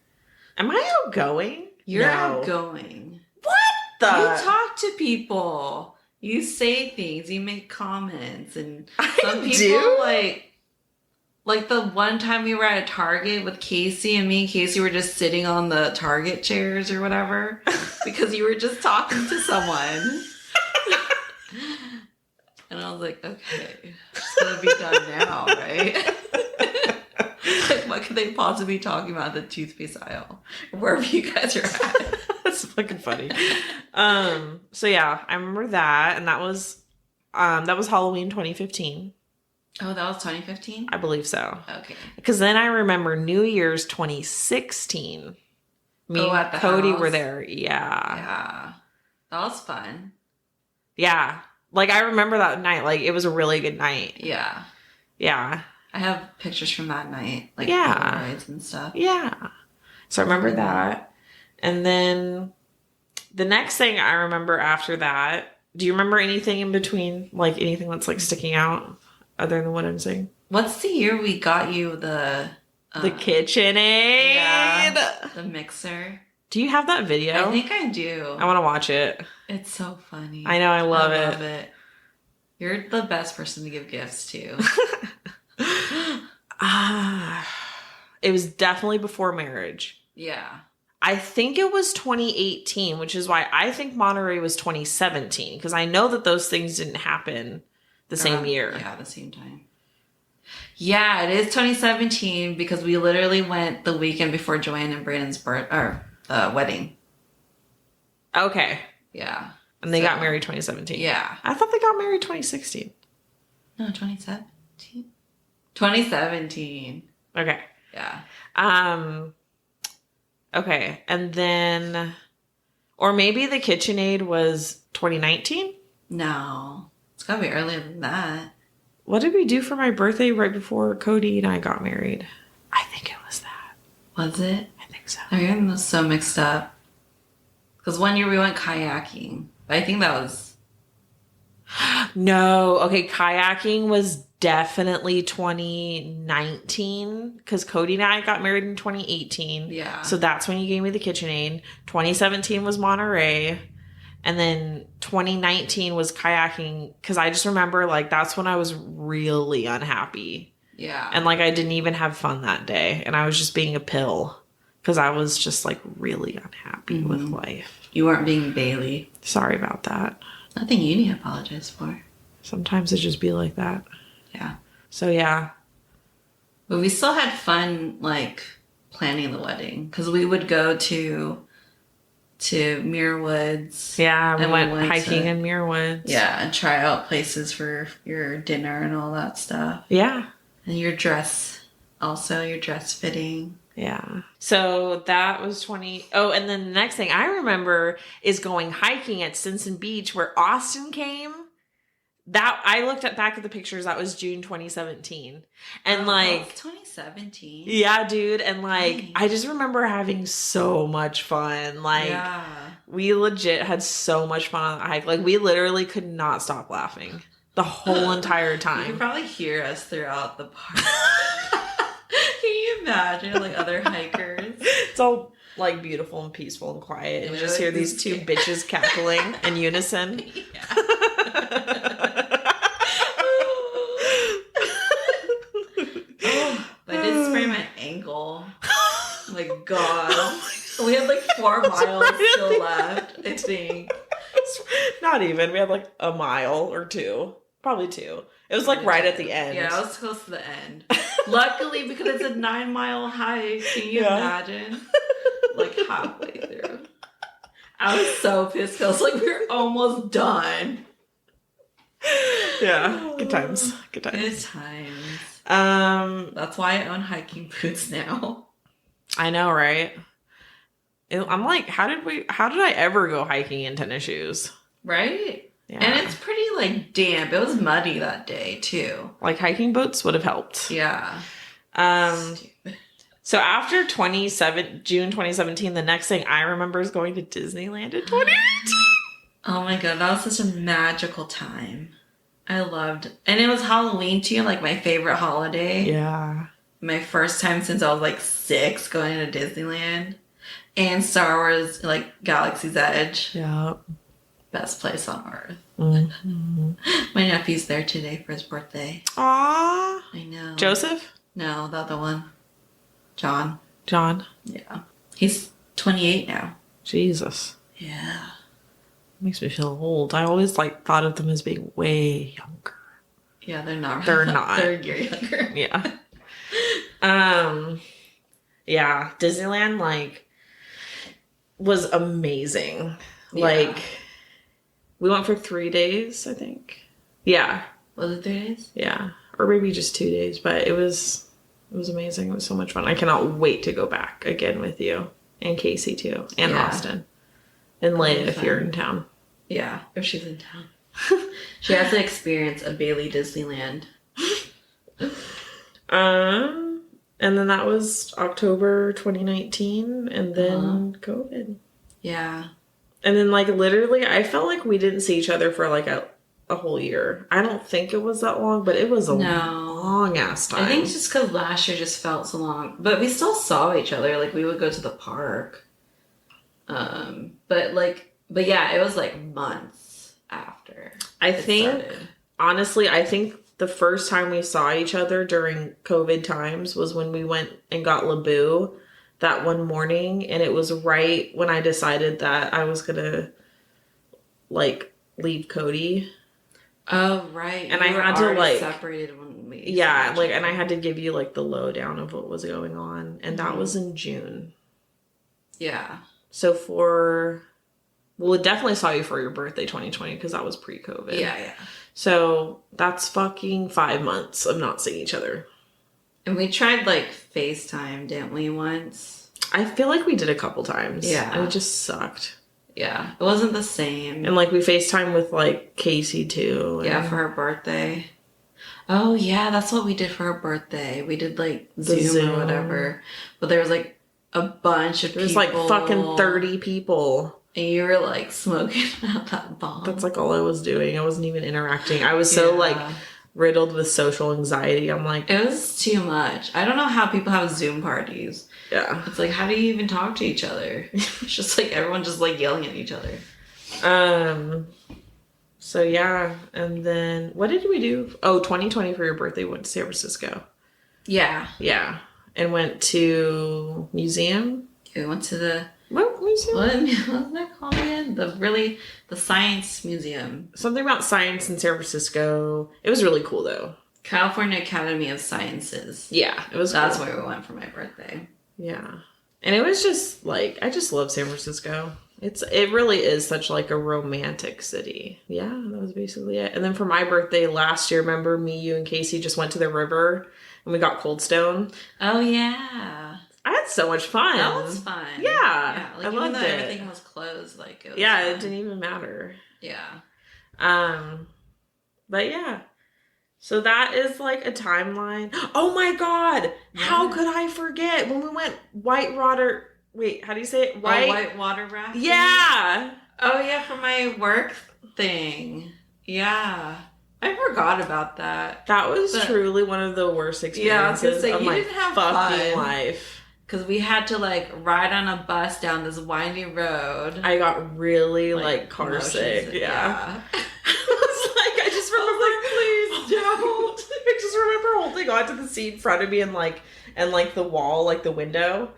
Am I outgoing? You're outgoing. What the? You talk to people. You say things. You make comments. And some people like the one time we were at a Target with Casey and me and Casey were just sitting on the Target chairs or whatever because you were just talking to someone. And I was like, okay, it's going to be done now, right? Like, what could they possibly be talking about the toothpaste aisle? Wherever you guys are at. That's fucking funny. So yeah, I remember that. And that was Halloween 2015. Oh, that was 2015? I believe so. Okay. Because then I remember New Year's 2016. Me at and the Cody house? were there. Yeah. Yeah. That was fun. Yeah. Like, I remember that night. Like, it was a really good night. Yeah. Yeah. I have pictures from that night. Like, Yeah. Polaroids and stuff. Yeah. So I remember that. And then the next thing I remember after that, do you remember anything in between? Like, anything that's, like, sticking out other than what I'm saying? What's the year we got you the KitchenAid? Yeah, the mixer. Do you have that video? I think I do. I want to watch it. It's so funny. I know, I love it. You're the best person to give gifts to. It was definitely before marriage. Yeah. I think it was 2018, which is why I think Monterey was 2017, because I know that those things didn't happen the same year. Yeah, the same time. Yeah, it is 2017 because we literally went the weekend before Joanne and Brandon's wedding. Okay. Yeah. And they got married 2017. Yeah. I thought they got married 2016. No, 2017. 2017. Okay. Yeah. Okay. And then, or maybe the KitchenAid was 2019? No. It's gotta be earlier than that. What did we do for my birthday right before Cody and I got married? I think it was that. Was it? I think so. I'm getting this so mixed up. Because one year we went kayaking. I think that was... No. Okay, kayaking was definitely 2019 because Cody and I got married in 2018. Yeah. So that's when you gave me the KitchenAid. 2017 was Monterey. And then 2019 was kayaking because I just remember, like, that's when I was really unhappy. Yeah. And, like, I didn't even have fun that day. And I was just being a pill because I was just, like, really unhappy with life. You weren't being Bailey. Sorry about that. Nothing you need to apologize for. Sometimes it just be like that. Yeah. So, yeah. But we still had fun, like, planning the wedding. Because we would go to Muir Woods. Yeah, we went hiking in Muir Woods. Yeah, and try out places for your dinner and all that stuff. Yeah. And your dress fitting. Yeah. So that was 20. Oh, and then the next thing I remember is going hiking at Stinson Beach where Austin came. That I looked back at the pictures. That was June 2017. And like 2017. Yeah, dude. And like I just remember having so much fun. Like we legit had so much fun on the hike. Like we literally could not stop laughing the whole entire time. You can probably hear us throughout the park. Can you imagine like other hikers? It's all like beautiful and peaceful and quiet. And you just hear these two bitches cackling in unison. I did sprain my ankle. Oh my God. We had like 4 miles still left, I think. Not even. We had like a mile or 2. Probably 2. It was like right at the end. Yeah, I was close to the end. Luckily, because it's a 9-mile hike. Can you imagine? Like halfway through. I was so pissed. I was like, we're almost done. Yeah. Good times. Good times. Good times. That's why I own hiking boots now. I know, right? I'm like, how did I ever go hiking in tennis shoes? Right? Yeah. And it's pretty like damp. It was muddy that day too. Like hiking boots would have helped. Yeah. Stupid. So after June 2017, the next thing I remember is going to Disneyland in 2018. Oh my God, that was such a magical time. I loved it. And it was Halloween too, like my favorite holiday. Yeah. My first time since I was like 6 going to Disneyland. And Star Wars, like Galaxy's Edge. Yeah. Best place on earth. Mm-hmm. My nephew's there today for his birthday. Aww. I know. Joseph? No, the other one. John. Yeah. He's 28 now. Jesus. Yeah. Makes me feel old. I always like thought of them as being way younger. Yeah, they're not. They're not. They're a year younger. Yeah. Yeah. Disneyland like was amazing. Yeah. Like we went for 3 days, I think. Yeah. Was it 3 days? Yeah. or maybe just 2 days, but it was amazing. It was so much fun. I cannot wait to go back again with you and Casey too, and Austin and Leia if you're in town. Yeah, if she's in town. She has to experience a Bailey Disneyland. And then that was October 2019, and then COVID. Yeah. And then, like, literally, I felt like we didn't see each other for, like, a whole year. I don't think it was that long, but it was a long-ass time. I think it's just because last year just felt so long. But we still saw each other. Like, we would go to the park. But yeah, it was, like, months after honestly, I think the first time we saw each other during COVID times was when we went and got Laboo that one morning, and it was right when I decided that I was gonna like leave Cody. Oh right, and I had to like separated when we and I had to give you like the lowdown of what was going on, and that was in June. Yeah. So we definitely saw you for your birthday 2020 because that was pre-COVID. Yeah. So that's fucking 5 months of not seeing each other. And we tried like FaceTime, didn't we, once? I feel like we did a couple times. Yeah. And it just sucked. Yeah. It wasn't the same. And like we FaceTime with like Casey too. Yeah, for her birthday. Oh yeah, that's what we did for her birthday. We did like Zoom or whatever. But there was like a bunch of people. There's like fucking 30 people. And you were like smoking out that bomb. That's like all I was doing. I wasn't even interacting. I was so like riddled with social anxiety. I'm like, it was too much. I don't know how people have Zoom parties. Yeah. It's like, how do you even talk to each other? It's just like everyone just like yelling at each other. So yeah. And then what did we do? Oh, 2020 for your birthday, we went to San Francisco. Yeah. Yeah. And went to museum. Yeah, we went to the what museum? What's that called again? The Science Museum. Something about science in San Francisco. It was really cool though. California Academy of Sciences. Yeah, it was. That's cool. where we went for my birthday. Yeah, and it was just like I just love San Francisco. It really is such like a romantic city. Yeah, that was basically it. And then for my birthday last year, remember me, you, and Casey just went to the river and we got Cold Stone. Oh yeah. I had so much fun. That was fun. Yeah. Like, even though everything was closed, like, it was fun. It didn't even matter. Yeah. But yeah. So that is like a timeline. Oh my God. Yeah. How could I forget when we went whitewater? Wait, how do you say it? Whitewater rafting? Yeah. Oh yeah, for my work thing. Yeah. I forgot about that. That was truly one of the worst experiences of my fucking life. Because we had to like ride on a bus down this windy road. I got really like car sick. Yeah. I just remember, please don't. I just remember holding on to the seat in front of me and the wall, like the window,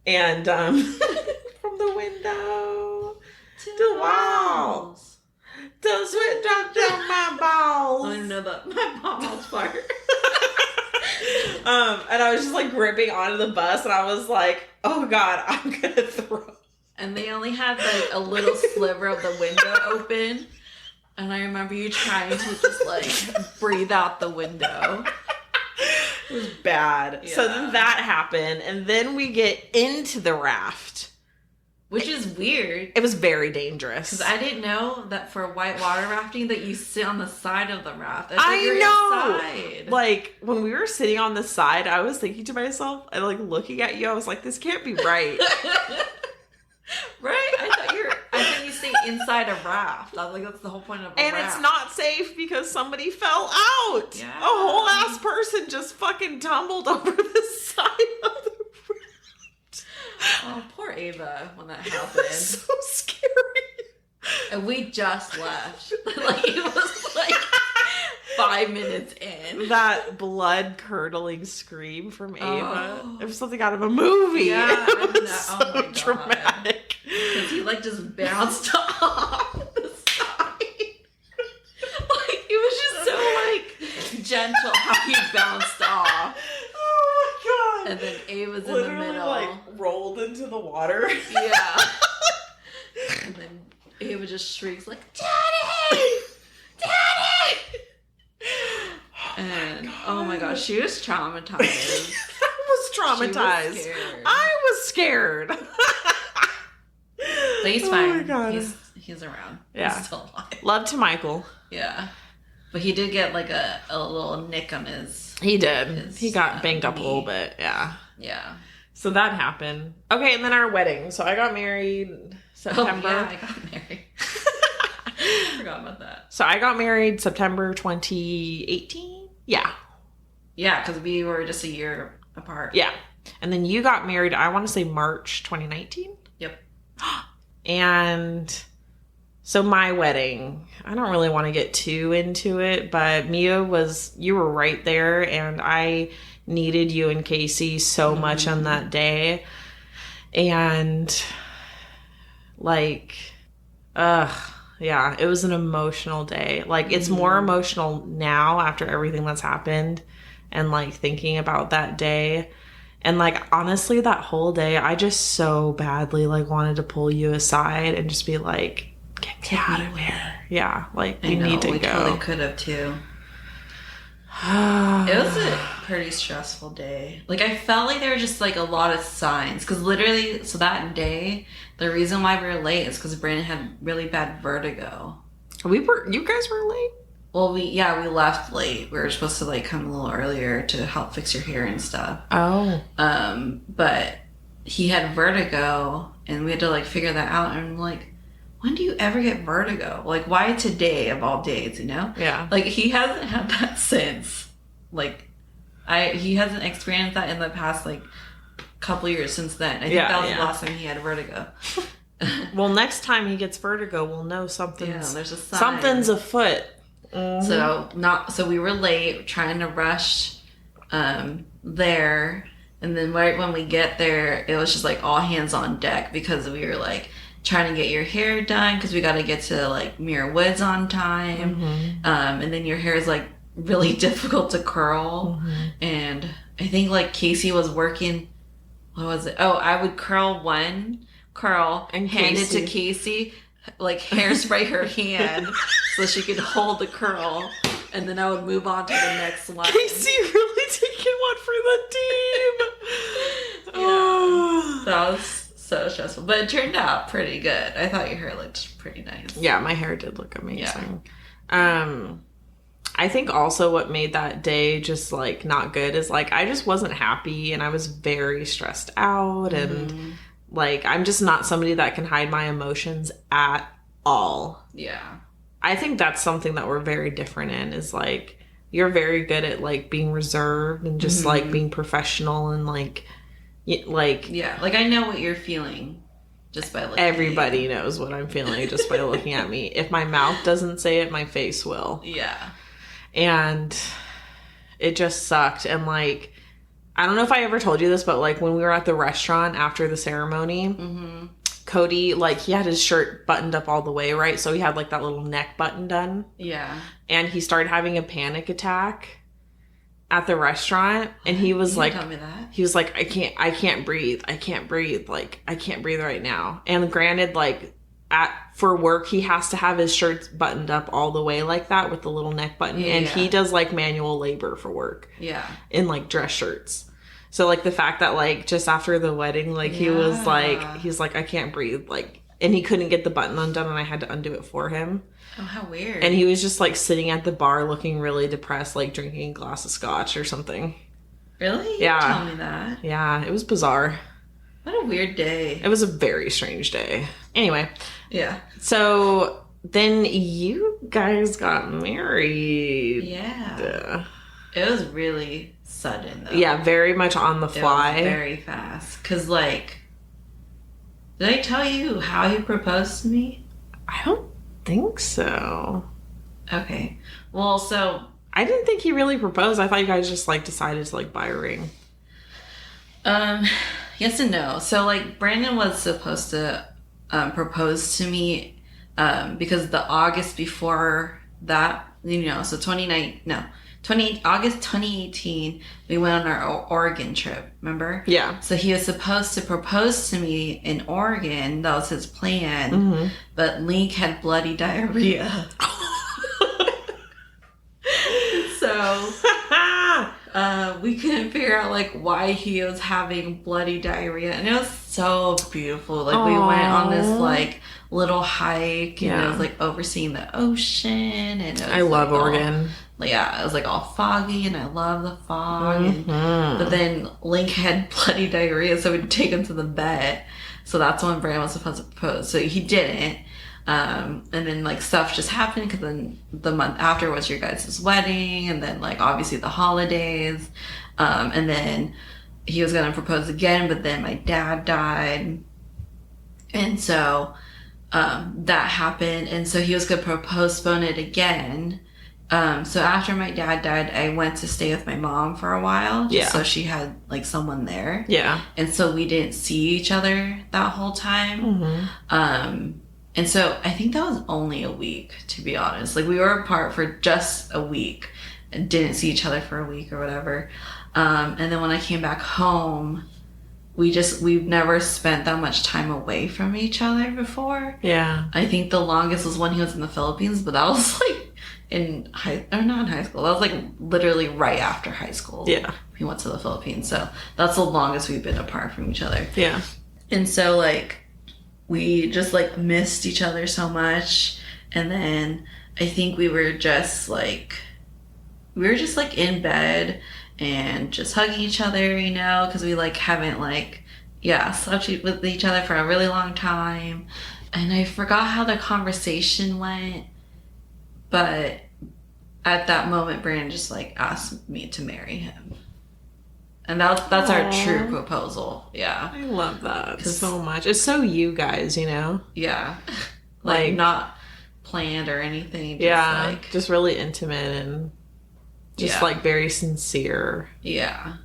and from the window to the walls. The sweat dropped down my balls. I know that my balls part. And I was just like gripping onto the bus, and I was like, "Oh God, I'm gonna throw." And they only had like a little sliver of the window open, and I remember you trying to just like breathe out the window. It was bad. Yeah. So then that happened, and then we get into the raft. Which is weird. It was very dangerous. Because I didn't know that for whitewater rafting that you sit on the side of the raft. I know. Inside. Like, when we were sitting on the side, I was thinking to myself, and like looking at you, I was like, this can't be right. Right? I thought you stay inside a raft. I was like, that's the whole point of a raft. And it's not safe because somebody fell out. Yeah. A whole ass person just fucking tumbled over the side of the raft. Oh, poor Ava when that happened. It was so scary. And we just left. Like, it was like 5 minutes in. That blood-curdling scream from Ava. Oh. It was something out of a movie. Yeah, it was so dramatic. Because he, like, just bounced off the side. Like, it was just so, like, gentle how he bounced off. Oh, my God. And then Ava's literally, in the middle. Like, rolled into the water. Yeah. And then Ava just shrieks, like, Daddy! Daddy! And oh my gosh, she was traumatized. I was traumatized. I was scared. But he's fine. Oh my God. He's around. Yeah. He's still alive. Love to Michael. Yeah. But he did get like a little nick on his. He did. He got banged up a little bit. Yeah. Yeah. So that happened. Okay, and then our wedding. So I got married September. Oh, yeah, I got married. I forgot about that. So I got married September 2018. Yeah. Yeah, because we were just a year apart. Yeah. And then you got married, I want to say March 2019. Yep. And so my wedding, I don't really want to get too into it, but you were right there, and I needed you and Casey so much on that day. And like, yeah, it was an emotional day. Like, it's more emotional now after everything that's happened and like thinking about that day. And like, honestly, that whole day, I just so badly like wanted to pull you aside and just be like, get me out of here. Yeah, like we need to go. We totally could have too. It was a pretty stressful day. Like, I felt like there were just like a lot of signs, because literally, so that day, the reason why we were late is because Brandon had really bad vertigo. You guys were late? Well, we left late. We were supposed to like come a little earlier to help fix your hair and stuff. Oh. But he had vertigo, and we had to like figure that out. And I'm like, when do you ever get vertigo? Like, why today of all days, you know? Yeah. Like, he hasn't had that since. Like, he hasn't experienced that in the past, like, couple years since then. I think that was the last time he had vertigo. Well, next time he gets vertigo, we'll know something's there's a sign. Something's afoot. Mm-hmm. So we were late, trying to rush there. And then right when we get there, it was just, like, all hands on deck, because we were, like, trying to get your hair done because we got to get to like Muir Woods on time. And then your hair is like really difficult to curl. And I think like Casey was working, what was it? Oh, I would curl one curl and hand it to Casey, like hairspray her hand so she could hold the curl, and then I would move on to the next one. Casey really taking one for the team. Yeah. That was so stressful, but it turned out pretty good. I thought your hair looked pretty nice. Yeah, my hair did look amazing. Yeah. I think also what made that day just like not good is like I just wasn't happy, and I was very stressed out, and like I'm just not somebody that can hide my emotions at all. Yeah. I think that's something that we're very different in, is like you're very good at like being reserved and just like being professional and like I know what you're feeling just by looking everybody at you. Knows what I'm feeling just by looking at me. If my mouth doesn't say it, my face will. Yeah. And it just sucked. And like, I don't know if I ever told you this, but like when we were at the restaurant after the ceremony, Cody, like he had his shirt buttoned up all the way, right? So he had like that little neck button done. Yeah. And he started having a panic attack at the restaurant, and he was like, tell me that. He was like, I can't breathe. Like, I can't breathe right now. And granted, like for work, he has to have his shirts buttoned up all the way like that with the little neck button. Yeah, and he does like manual labor for work. Yeah. In like dress shirts. So like the fact that like just after the wedding, like he's like, I can't breathe. Like, and he couldn't get the button undone, and I had to undo it for him. Oh, how weird. And he was just like sitting at the bar looking really depressed, like drinking a glass of scotch or something. Really? Yeah. Tell me that. Yeah, it was bizarre. What a weird day. It was a very strange day. Anyway. Yeah. So then you guys got married. Yeah. It was really sudden, though. Yeah, very much on the fly. It was very fast. Because, like, did I tell you how he proposed to me? I don't think so. Okay. Well, so I didn't think he really proposed. I thought you guys just like decided to like buy a ring. Yes and no. So like Brandon was supposed to propose to me because the August before that, so August 2018, we went on our Oregon trip, remember? Yeah. So he was supposed to propose to me in Oregon. That was his plan. But Link had bloody diarrhea. So we couldn't figure out like why he was having bloody diarrhea, and it was so beautiful. Like we went on this like little hike, and it was like overseeing the ocean, and it was, I love Oregon. Yeah, it was like all foggy, and I love the fog. But then Link had bloody diarrhea, so we'd take him to the vet. So that's when Brandon was supposed to propose. So he didn't. And then like stuff just happened, because then the month after was your guys' wedding, and then like obviously the holidays. And then he was gonna propose again, but then my dad died, and so that happened, and so he was gonna postpone it again. So after my dad died, I went to stay with my mom for a while, just so she had like someone there. Yeah. And so we didn't see each other that whole time. And so I think that was only a week, to be honest. Like we were apart for just a week and didn't see each other for a week or whatever. And then when I came back home, we've never spent that much time away from each other before. Yeah. I think the longest was when he was in the Philippines, but that was like not in high school. That was like literally right after high school. Yeah. He went to the Philippines. So that's the longest we've been apart from each other. Yeah. And so like we just like missed each other so much. And then I think we were just like in bed and just hugging each other, you know, because we like haven't like, slept with each other for a really long time. And I forgot how the conversation went, but at that moment, Brandon just like asked me to marry him. And that's our true proposal. Yeah. I love that so much. It's so you guys, you know? Yeah. like not planned or anything. Just just really intimate and just like very sincere. Yeah.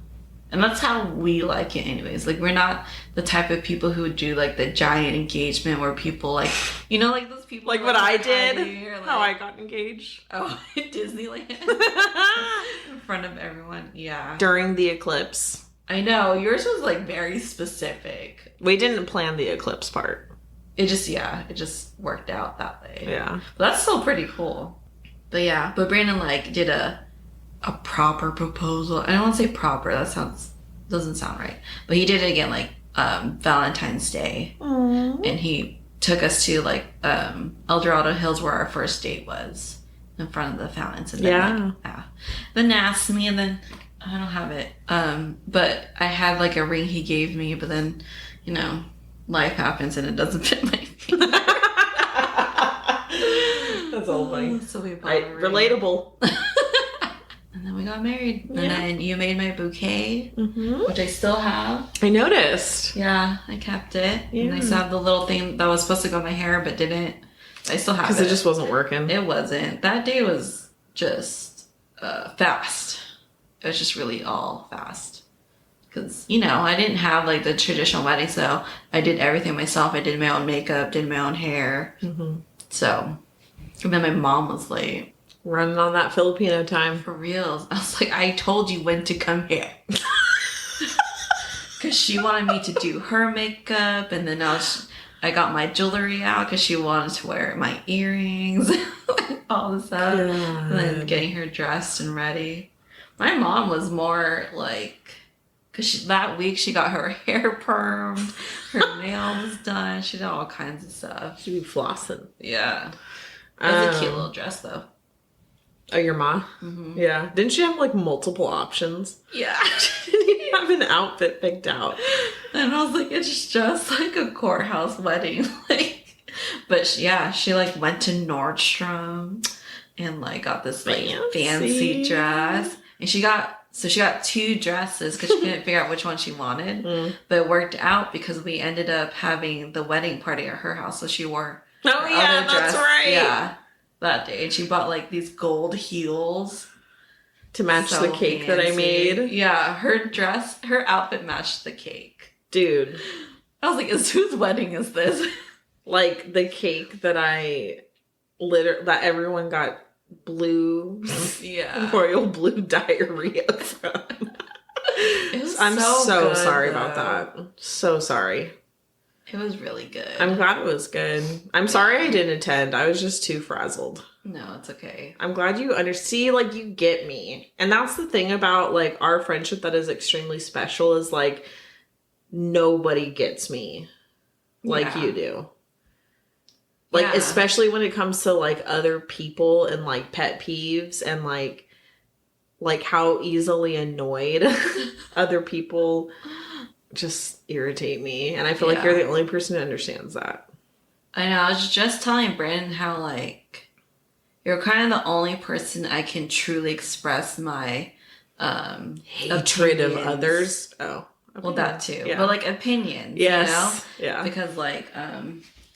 And that's how we like it anyways. Like we're not the type of people who would do like the giant engagement where people like, you know, like those people. Like what I did. Like, how I got engaged. Oh, at Disneyland. In front of everyone. Yeah. During the eclipse. I know. Yours was like very specific. We didn't plan the eclipse part. It just worked out that way. Yeah. But that's still pretty cool. But Brandon like did a proper proposal. I don't want to say proper. That doesn't sound right. But he did it again like Valentine's Day. Aww. And he took us to like El Dorado Hills, where our first date was, in front of the fountains. And then then asked me, and then I don't have it. But I had like a ring he gave me, but then, you know, life happens and it doesn't fit my finger. That's all funny. So we relatable. And then we got married. And then you made my bouquet, which I still have. I noticed. Yeah, I kept it. Yeah. And I still have the little thing that was supposed to go in my hair, but didn't. I still have it. Because it just wasn't working. It wasn't. That day was just fast. It was just really all fast. Because, you know, I didn't have like the traditional wedding, so I did everything myself. I did my own makeup, did my own hair. So, and then my mom was late. Running on that Filipino time. For real. I was like, I told you when to come here. Because she wanted me to do her makeup, and then I got my jewelry out because she wanted to wear my earrings, all this stuff. God. And then getting her dressed and ready. My mom was more like, because that week she got her hair permed, her nails done, she did all kinds of stuff. She'd be flossing. Yeah. It was a cute little dress, though. Oh, your ma? Yeah. Didn't she have like multiple options? Yeah. She didn't even have an outfit picked out. And I was like, it's just like a courthouse wedding. But she like went to Nordstrom and like got this like fancy dress. And she got two dresses because she couldn't figure out which one she wanted. But it worked out because we ended up having the wedding party at her house. So she wore her other dress. That's right. Yeah. That day, and she bought like these gold heels to match the cake that I made. Yeah, her outfit matched the cake. Dude, I was like, whose wedding is this? Like the cake that that everyone got blue, royal blue diarrhea from. I'm so sorry about that. So sorry. It was really good. I'm glad it was good. I'm sorry I didn't attend. I was just too frazzled. No, it's okay. I'm glad you see, like, you get me. And that's the thing about, like, our friendship that is extremely special is, like, nobody gets me like you do. Like, especially when it comes to, like, other people and, like, pet peeves and, like how easily annoyed other people just irritate me. And I feel like you're the only person who understands that. I know. I was just telling Brandon how, like, you're kind of the only person I can truly express my hatred of others. Oh. Opinions. Well, that too. Yeah. But, like, opinions, yes. You know? Yeah. Because, like,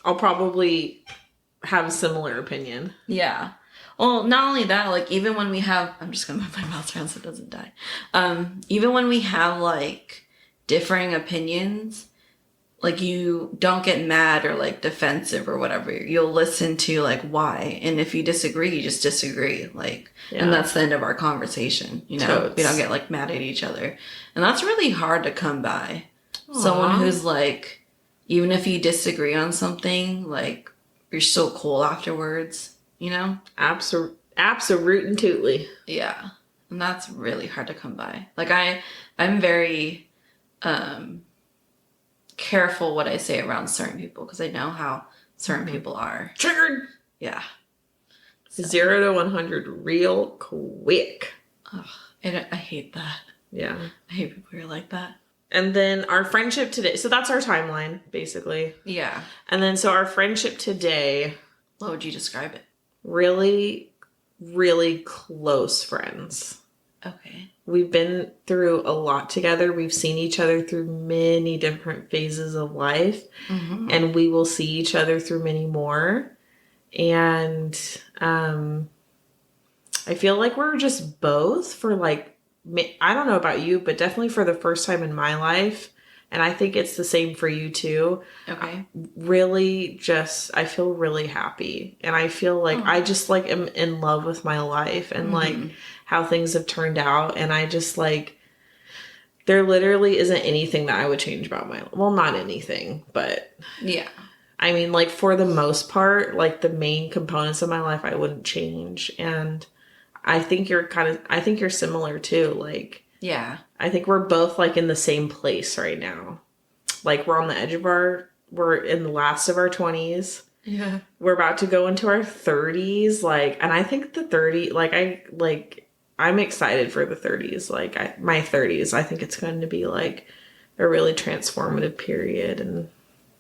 I'll probably have a similar opinion. Yeah. Well, not only that, like, even when we have... I'm just going to move my mouse around so it doesn't die. Even when we have, like, differing opinions, like, you don't get mad or, like, defensive or whatever. You'll listen to, like, why. And if you disagree, you just disagree. Like, and that's the end of our conversation, you know? Totes. We don't get, like, mad at each other. And that's really hard to come by. Aww. Someone who's, like, even if you disagree on something, like, you're still cool afterwards. You know? Absolutely. Yeah. And that's really hard to come by. Like, I'm very careful what I say around certain people because I know how certain people are. Triggered! Yeah. So. 0 to 100 real quick. Ugh, I hate that. Yeah. I hate people who are like that. And then our friendship today. So that's our timeline, basically. Yeah. And then so our friendship today. What would you describe it? Really, really close friends. Okay. We've been through a lot together. We've seen each other through many different phases of life. Mm-hmm. And we will see each other through many more. And I feel like we're just both for, like, I don't know about you, but definitely for the first time in my life. And I think it's the same for you too. Okay. Really just, I feel really happy. And I feel like I just, like, am in love with my life and like how things have turned out. And I just, like, there literally isn't anything that I would change about my life. Well, not anything, but yeah. I mean, like, for the most part, like, the main components of my life, I wouldn't change. And I think you're similar too. Like, yeah. I think we're both, like, in the same place right now. Like, we're on the edge of we're in the last of our 20s. Yeah. We're about to go into our 30s. Like, and I think the 30, I'm excited for the 30s. Like, my 30s, I think it's going to be, like, a really transformative period. And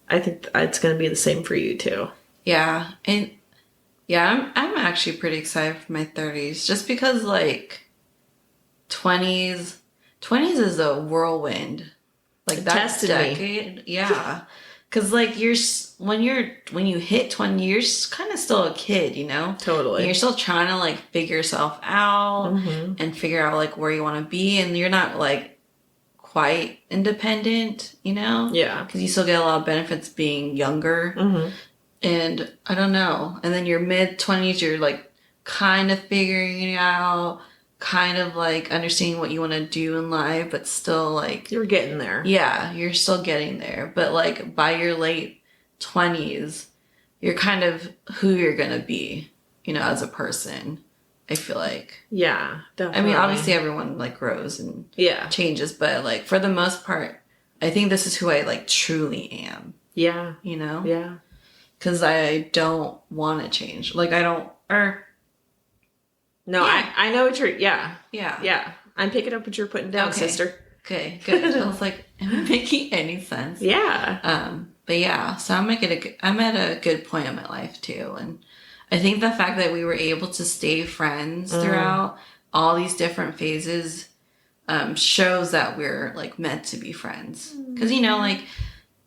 I think it's going to be the same for you too. Yeah. And yeah, I'm actually pretty excited for my 30s just because, like, 20s is a whirlwind. Like, that decade. Yeah. Because, like, when you hit 20, you're kind of still a kid, you know? Totally. And you're still trying to, like, figure yourself out and figure out, like, where you want to be. And you're not, like, quite independent, you know? Yeah. Because you still get a lot of benefits being younger. Mm-hmm. And I don't know. And then your mid-20s, you're, like, kind of figuring it out. Kind of, like, understanding what you want to do in life, but still, like... You're getting there. Yeah, you're still getting there. But, like, by your late 20s, you're kind of who you're going to be, you know, as a person, I feel like. Yeah, definitely. I mean, obviously everyone, like, grows and changes, but, like, for the most part, I think this is who I, like, truly am. Yeah. You know? Yeah. Because I don't want to change. Like, I don't... No, yeah. I know what you're... Yeah. Yeah. Yeah. I'm picking up what you're putting down, sister. Okay, good. I was like, am I making any sense? Yeah. But yeah, so I'm at a good point in my life too. And I think the fact that we were able to stay friends throughout all these different phases shows that we're, like, meant to be friends. Because, you know, like,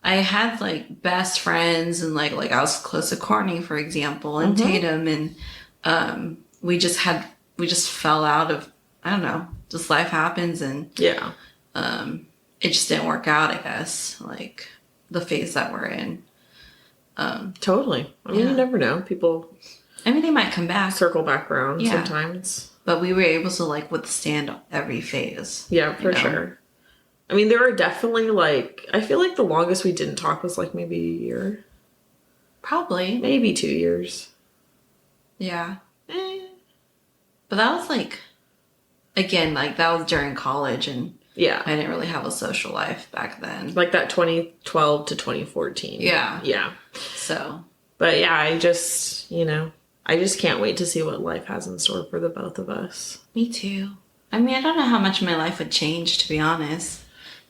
I had, like, best friends and, like I was close to Courtney, for example, and Tatum, and we just fell out of, I don't know, just life happens, and it just didn't work out, I guess, like, the phase that we're in. Totally. I mean, you never know. People... I mean, they might come back. Circle back around sometimes. But we were able to, like, withstand every phase. Yeah, for sure. I mean, there are definitely, like, I feel like the longest we didn't talk was, like, maybe a year. Probably. Maybe 2 years. Yeah. But that was, like, again, like, that was during college, and yeah, I didn't really have a social life back then. Like that 2012 to 2014. Yeah. Yeah. So. But yeah, I just can't wait to see what life has in store for the both of us. Me too. I mean, I don't know how much my life would change, to be honest.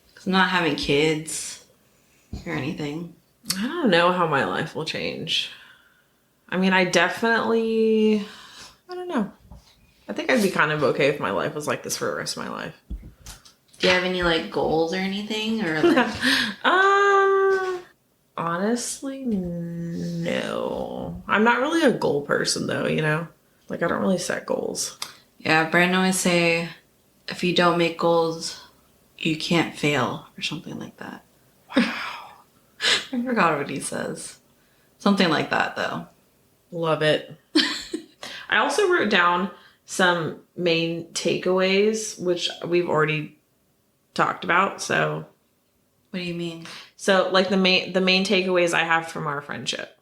Because I'm not having kids or anything. I don't know how my life will change. I mean, I don't know. I think I'd be kind of okay if my life was like this for the rest of my life. Do you have any, like, goals or anything? Or, like... Honestly, no. I'm not really a goal person, though, you know? Like, I don't really set goals. Yeah, Brandon always say, if you don't make goals, you can't fail, or something like that. Wow. I forgot what he says. Something like that, though. Love it. I also wrote down some main takeaways, which we've already talked about, so... What do you mean? So, like, the main takeaways I have from our friendship.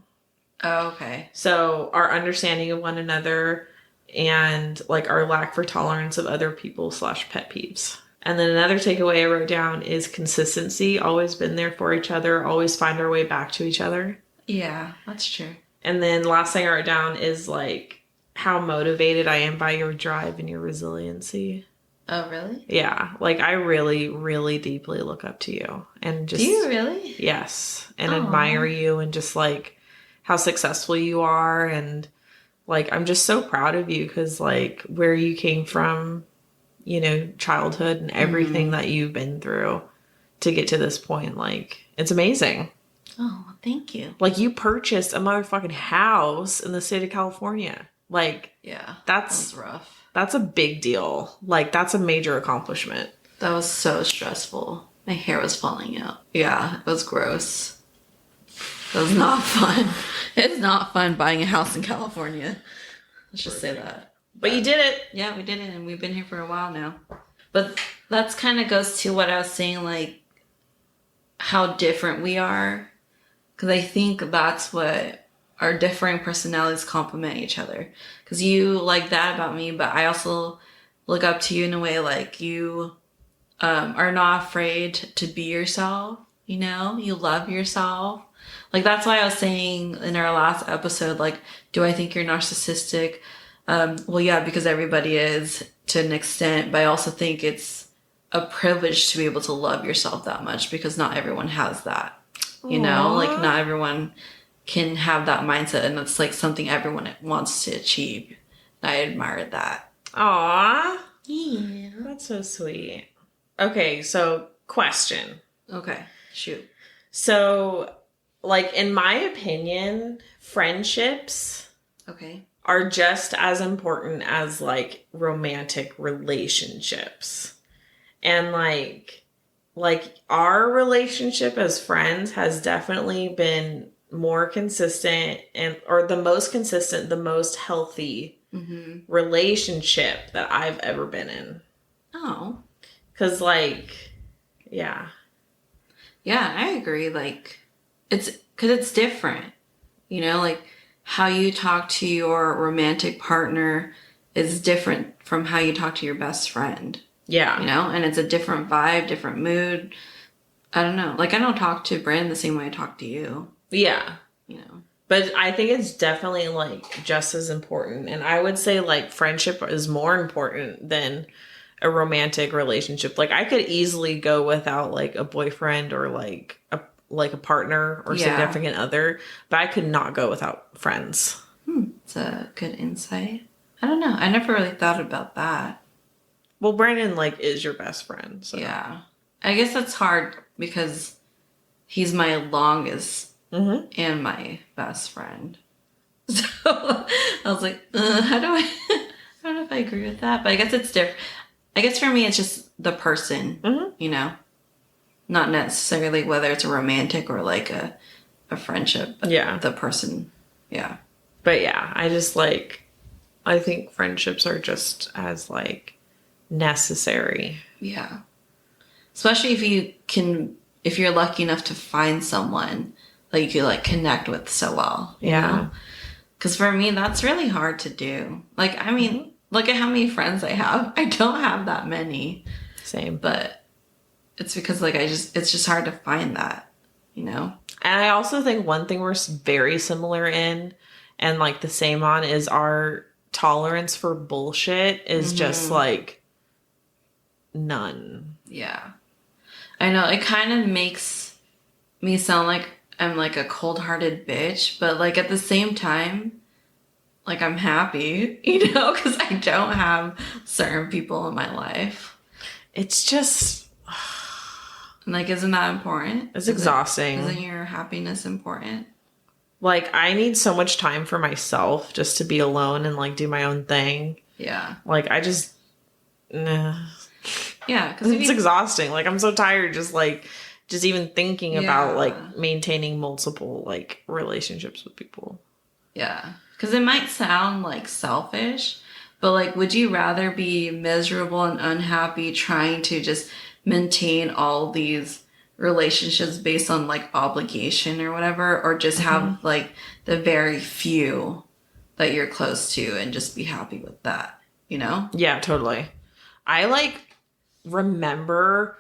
Oh, okay. So, our understanding of one another and, like, our lack for tolerance of other people / pet peeves. And then another takeaway I wrote down is consistency. Always been there for each other. Always find our way back to each other. Yeah, that's true. And then last thing I wrote down is, like, how motivated I am by your drive and your resiliency. Oh, really? Yeah. Like, I really, really deeply look up to you. And just... Do you really? Yes. And admire you, and just, like, how successful you are. And, like, I'm just so proud of you because, like, where you came from, you know, childhood and everything that you've been through to get to this point. Like, it's amazing. Oh, thank you. Like, you purchased a motherfucking house in the state of California. Like, yeah, that's rough. That's a big deal. Like, that's a major accomplishment. That was so stressful. My hair was falling out. Yeah, it was gross. It was not fun. It's not fun buying a house in California. Let's just say that. But you did it. Yeah, we did it, and we've been here for a while now. But that's kind of goes to what I was saying, like, how different we are. Because I think that's what our differing personalities complement each other. Because you like that about me, but I also look up to you in a way, like, you are not afraid to be yourself, you know? You love yourself. Like, that's why I was saying in our last episode, like, do I think you're narcissistic? Well, yeah, because everybody is to an extent, but I also think it's a privilege to be able to love yourself that much, because not everyone has that. You know, like, not everyone can have that mindset, and that's, like, something everyone wants to achieve. I admire that. Aww. Yeah. That's so sweet. Okay, so question. Okay, shoot. So, like, in my opinion, friendships are just as important as, like, romantic relationships. And, like our relationship as friends has definitely been more consistent, or the most consistent, the most healthy relationship that I've ever been in. Oh. 'Cause, like, yeah. Yeah, I agree. Like, because it's different. You know, like, how you talk to your romantic partner is different from how you talk to your best friend. Yeah. You know, and it's a different vibe, different mood. I don't know. Like, I don't talk to Brandon the same way I talk to you. Yeah. You know. But I think it's definitely, like, just as important. And I would say, like, friendship is more important than a romantic relationship. Like, I could easily go without, like, a boyfriend or, like a partner or significant other, but I could not go without friends. It's a good insight. I don't know. I never really thought about that. Well, Brandon, like, is your best friend. So. Yeah. I guess that's hard because he's my longest and my best friend. So I was like, how do I don't know if I agree with that, but I guess it's different. I guess for me, it's just the person, you know, not necessarily whether it's a romantic or, like, a friendship. But the person. Yeah. But yeah, I just, like, I think friendships are just as, like, necessary. Yeah. especially if you're lucky enough to find someone that you could like connect with so well. You know? Because for me, that's really hard to do. Like, I mean, look at how many friends I have. I don't have that many. Same. But it's because like it's just hard to find that, you know? And I also think one thing we're very similar in and like the same on is our tolerance for bullshit is just like none. Yeah. I know it kind of makes me sound like I'm like a cold-hearted bitch, but like at the same time, like I'm happy, you know, because I don't have certain people in my life. It's just like, isn't that important? It's exhausting. Isn't your happiness important? Like, I need so much time for myself just to be alone and like do my own thing. Yeah. Like, I just, nah. Yeah, because it's exhausting. Like, I'm so tired just even thinking about like maintaining multiple like relationships with people. Yeah. Because it might sound like selfish, but like, would you rather be miserable and unhappy trying to just maintain all these relationships based on like obligation or whatever, or just have like the very few that you're close to and just be happy with that, you know? Yeah, totally. I like remember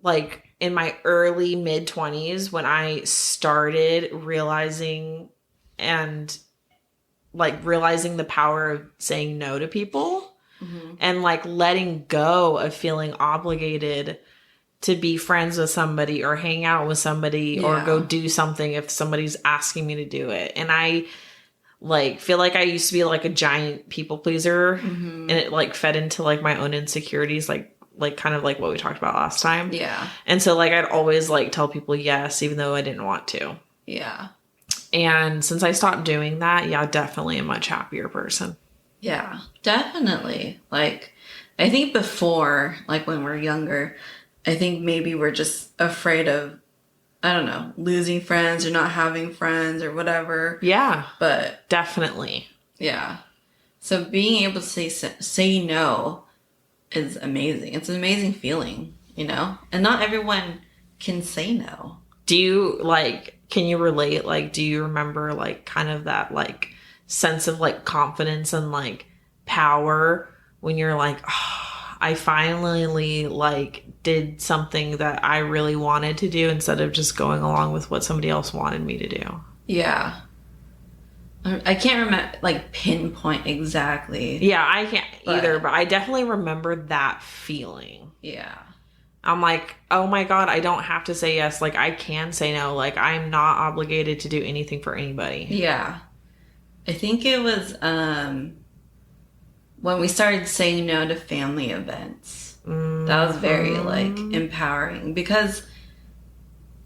like in my early mid 20s when I started realizing the power of saying no to people and like letting go of feeling obligated to be friends with somebody or hang out with somebody or go do something if somebody's asking me to do it. And I like feel like I used to be like a giant people pleaser and it like fed into like my own insecurities, like kind of like what we talked about last time. Yeah. And so like I'd always like tell people yes, even though I didn't want to. Yeah. And since I stopped doing that, yeah, definitely a much happier person. Yeah, definitely. Like, I think before, like when we're younger, I think maybe we're just afraid of, I don't know, losing friends or not having friends or whatever. Yeah. But definitely. Yeah. So being able to say no is amazing. It's an amazing feeling, you know? And not everyone can say no. Do you can you relate? Like, do you remember like kind of that like sense of like confidence and like power when you're like, oh, I finally like did something that I really wanted to do instead of just going along with what somebody else wanted me to do? Yeah. I can't remember, like, pinpoint exactly. Yeah, I can't either, but I definitely remember that feeling. Yeah. I'm like, oh my God, I don't have to say yes. Like, I can say no. Like, I'm not obligated to do anything for anybody. Yeah. I think it was when we started saying no to family events. That was very, like, empowering because,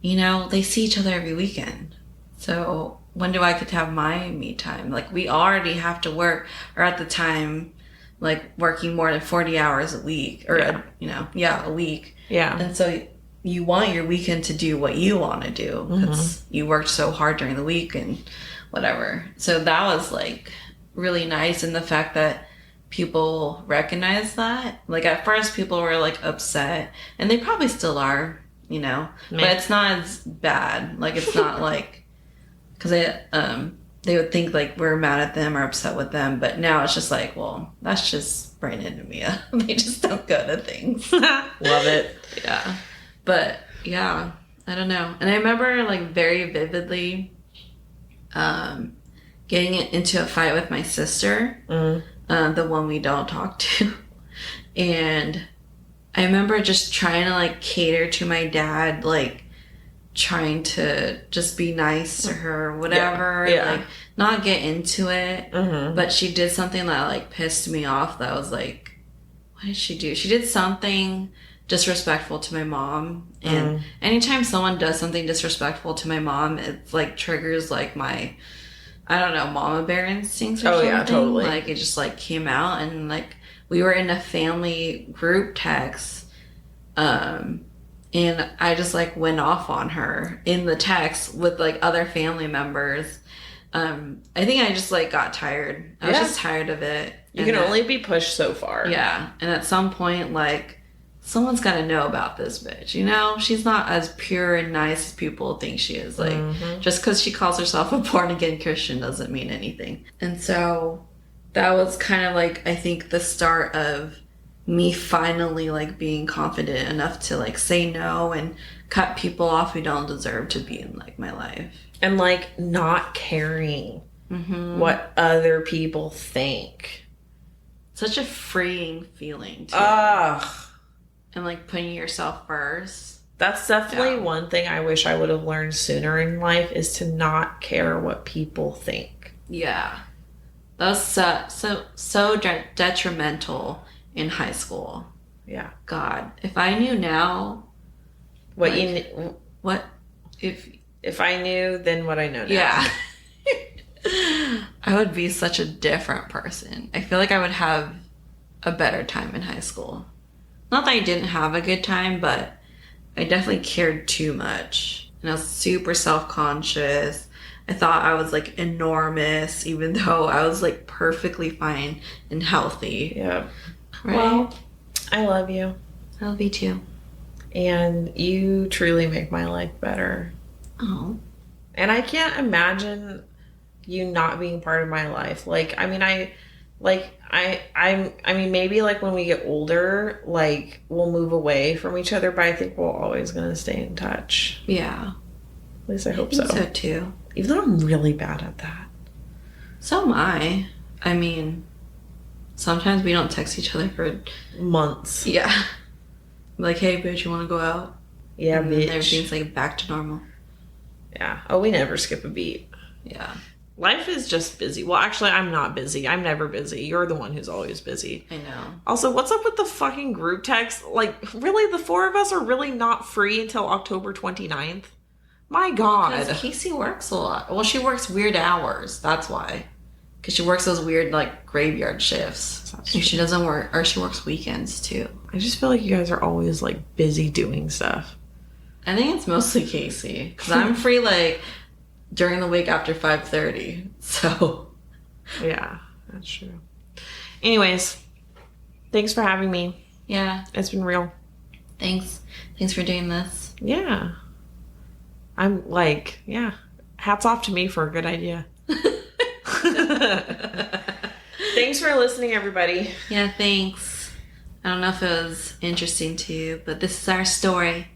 you know, they see each other every weekend. So when do I get to have my me time? Like, we already have to work, or at the time, like, working more than 40 hours a week, or, a week. Yeah. And so you want your weekend to do what you want to do because you worked so hard during the week and whatever. So that was, like, really nice. And the fact that people recognize that, like, at first people were, like, upset, and they probably still are, you know, but it's not as bad. Like, it's not like, because they would think like we're mad at them or upset with them, but now it's just like, well, that's just Brandon and Mia. They just don't go to things. Love it. Yeah. But yeah, I don't know. And I remember like very vividly getting into a fight with my sister, the one we don't talk to. And I remember just trying to like cater to my dad, like trying to just be nice to her, whatever, like not get into it. But she did something that like pissed me off. That was like, what did she do? She did something disrespectful to my mom. And anytime someone does something disrespectful to my mom, it's like triggers like my, I don't know, mama bear instincts or something. Yeah, totally. Like it just like came out, and like we were in a family group text, and I just like went off on her in the text with like other family members. I think I just like got tired. I was just tired of it. You can only be pushed so far. Yeah. And at some point, like someone's got to know about this bitch, you know? She's not as pure and nice as people think she is. Like, just because she calls herself a born-again Christian doesn't mean anything. And so that was kind of like, I think, the start of me finally, like, being confident enough to, like, say no and cut people off who don't deserve to be in, like, my life. And, like, not caring what other people think. Such a freeing feeling, too. Ugh. And, like, putting yourself first. That's definitely one thing I wish I would have learned sooner in life, is to not care what people think. Yeah. That was so detrimental in high school. Yeah. God, if I knew now... If I knew, then what I know now. Yeah. I would be such a different person. I feel like I would have a better time in high school. Not that I didn't have a good time, but I definitely cared too much. And I was super self-conscious. I thought I was, like, enormous, even though I was, like, perfectly fine and healthy. Yeah. Right? Well, I love you. I love you too. And you truly make my life better. Oh. And I can't imagine you not being part of my life. Like, I mean, maybe, like, when we get older, like, we'll move away from each other, but I think we're always going to stay in touch. Yeah. At least I hope think so too. Even though I'm really bad at that. So am I. I mean, sometimes we don't text each other for months. Yeah. Like, hey, bitch, you want to go out? Yeah, and bitch. Everything's, like, back to normal. Yeah. Oh, we never skip a beat. Yeah. Life is just busy. Well, actually, I'm not busy. I'm never busy. You're the one who's always busy. I know. Also, what's up with the fucking group text? Like, really, the four of us are really not free until October 29th? My God. Because Casey works a lot. Well, she works weird hours. That's why. Because she works those weird, like, graveyard shifts. And she doesn't work, or she works weekends, too. I just feel like you guys are always, like, busy doing stuff. I think it's mostly Casey. Because I'm free, like, during the week after 5:30. So. Yeah, that's true. Anyways, thanks for having me. Yeah. It's been real. Thanks. Thanks for doing this. Yeah. I'm like, yeah. Hats off to me for a good idea. Thanks for listening, everybody. Yeah, thanks. I don't know if it was interesting to you, but this is our story.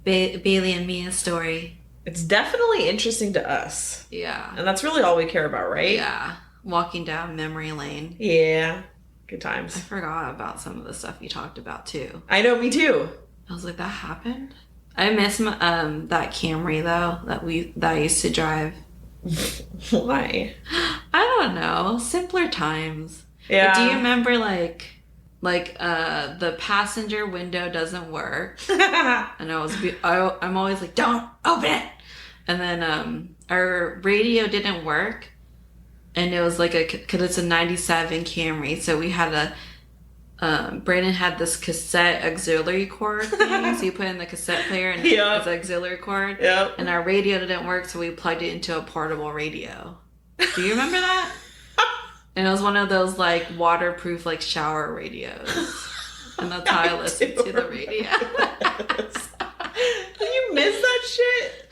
Bailey and Mia's story. It's definitely interesting to us. Yeah. And that's really all we care about, right? Yeah. Walking down memory lane. Yeah. Good times. I forgot about some of the stuff you talked about, too. I know, me too. I was like, that happened? I miss my, that Camry, though, that I used to drive. Why? I don't know. Simpler times. Yeah. But do you remember, like the passenger window doesn't work? And I'm always like, don't open it! And then our radio didn't work. And it was like because it's a 97 Camry. So we had Brandon had this cassette auxiliary cord thing. So you put in the cassette player and it's an auxiliary cord. Yep. And our radio didn't work. So we plugged it into a portable radio. Do you remember that? And it was one of those, like, waterproof, like, shower radios. And that's how I listened to the radio. You miss that shit?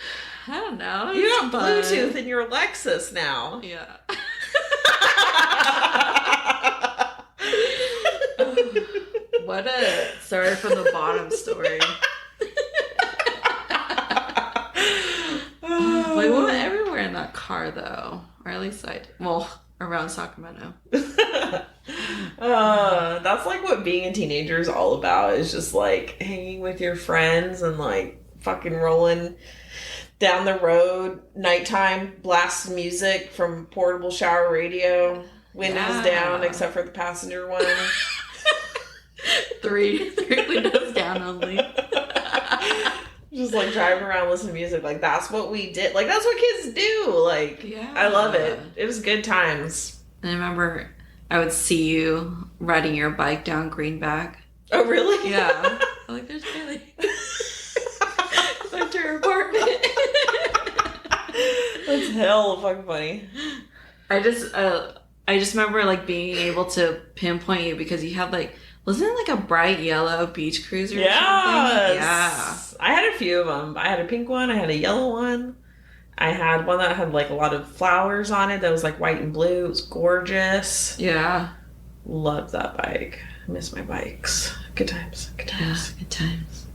I don't know. You have Bluetooth in your Lexus now. Yeah. What a sorry from the bottom story. Like, we went everywhere in that car, though. Or at least around Sacramento. That's like what being a teenager is all about. Is just like hanging with your friends and like fucking rolling down the road, nighttime, blast music from portable shower radio, windows down except for the passenger one. three windows down only. Just like driving around listening to music. Like that's what we did. Like that's what kids do. Like I love it. It was good times. And I remember I would see you riding your bike down Greenback. Oh really? Yeah. I'm like, there's Bailey. Back to her apartment. That's hell fucking funny. I just remember like being able to pinpoint you because you had like Wasn't it like a bright yellow beach cruiser or something? Yeah. I had a few of them. I had a pink one. I had a yellow one. I had one that had like a lot of flowers on it that was like white and blue. It was gorgeous. Yeah. Love that bike. I miss my bikes. Good times. Good times. Yeah, good times.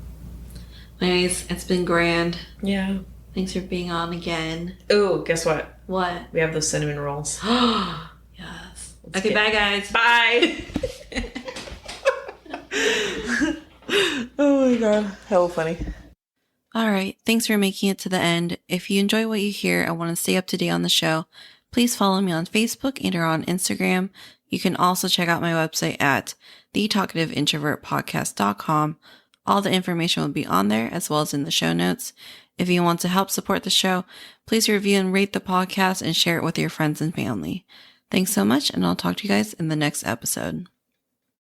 Anyways, it's been grand. Yeah. Thanks for being on again. Oh, guess what? What? We have those cinnamon rolls. Yes. Okay, bye guys. Bye. Oh my god. Hell funny. All right. Thanks for making it to the end. If you enjoy what you hear and want to stay up to date on the show, please follow me on Facebook and or on Instagram. You can also check out my website at thetalkativeintrovertpodcast.com. All the information will be on there as well as in the show notes. If you want to help support the show, please review and rate the podcast and share it with your friends and family. Thanks so much, and I'll talk to you guys in the next episode.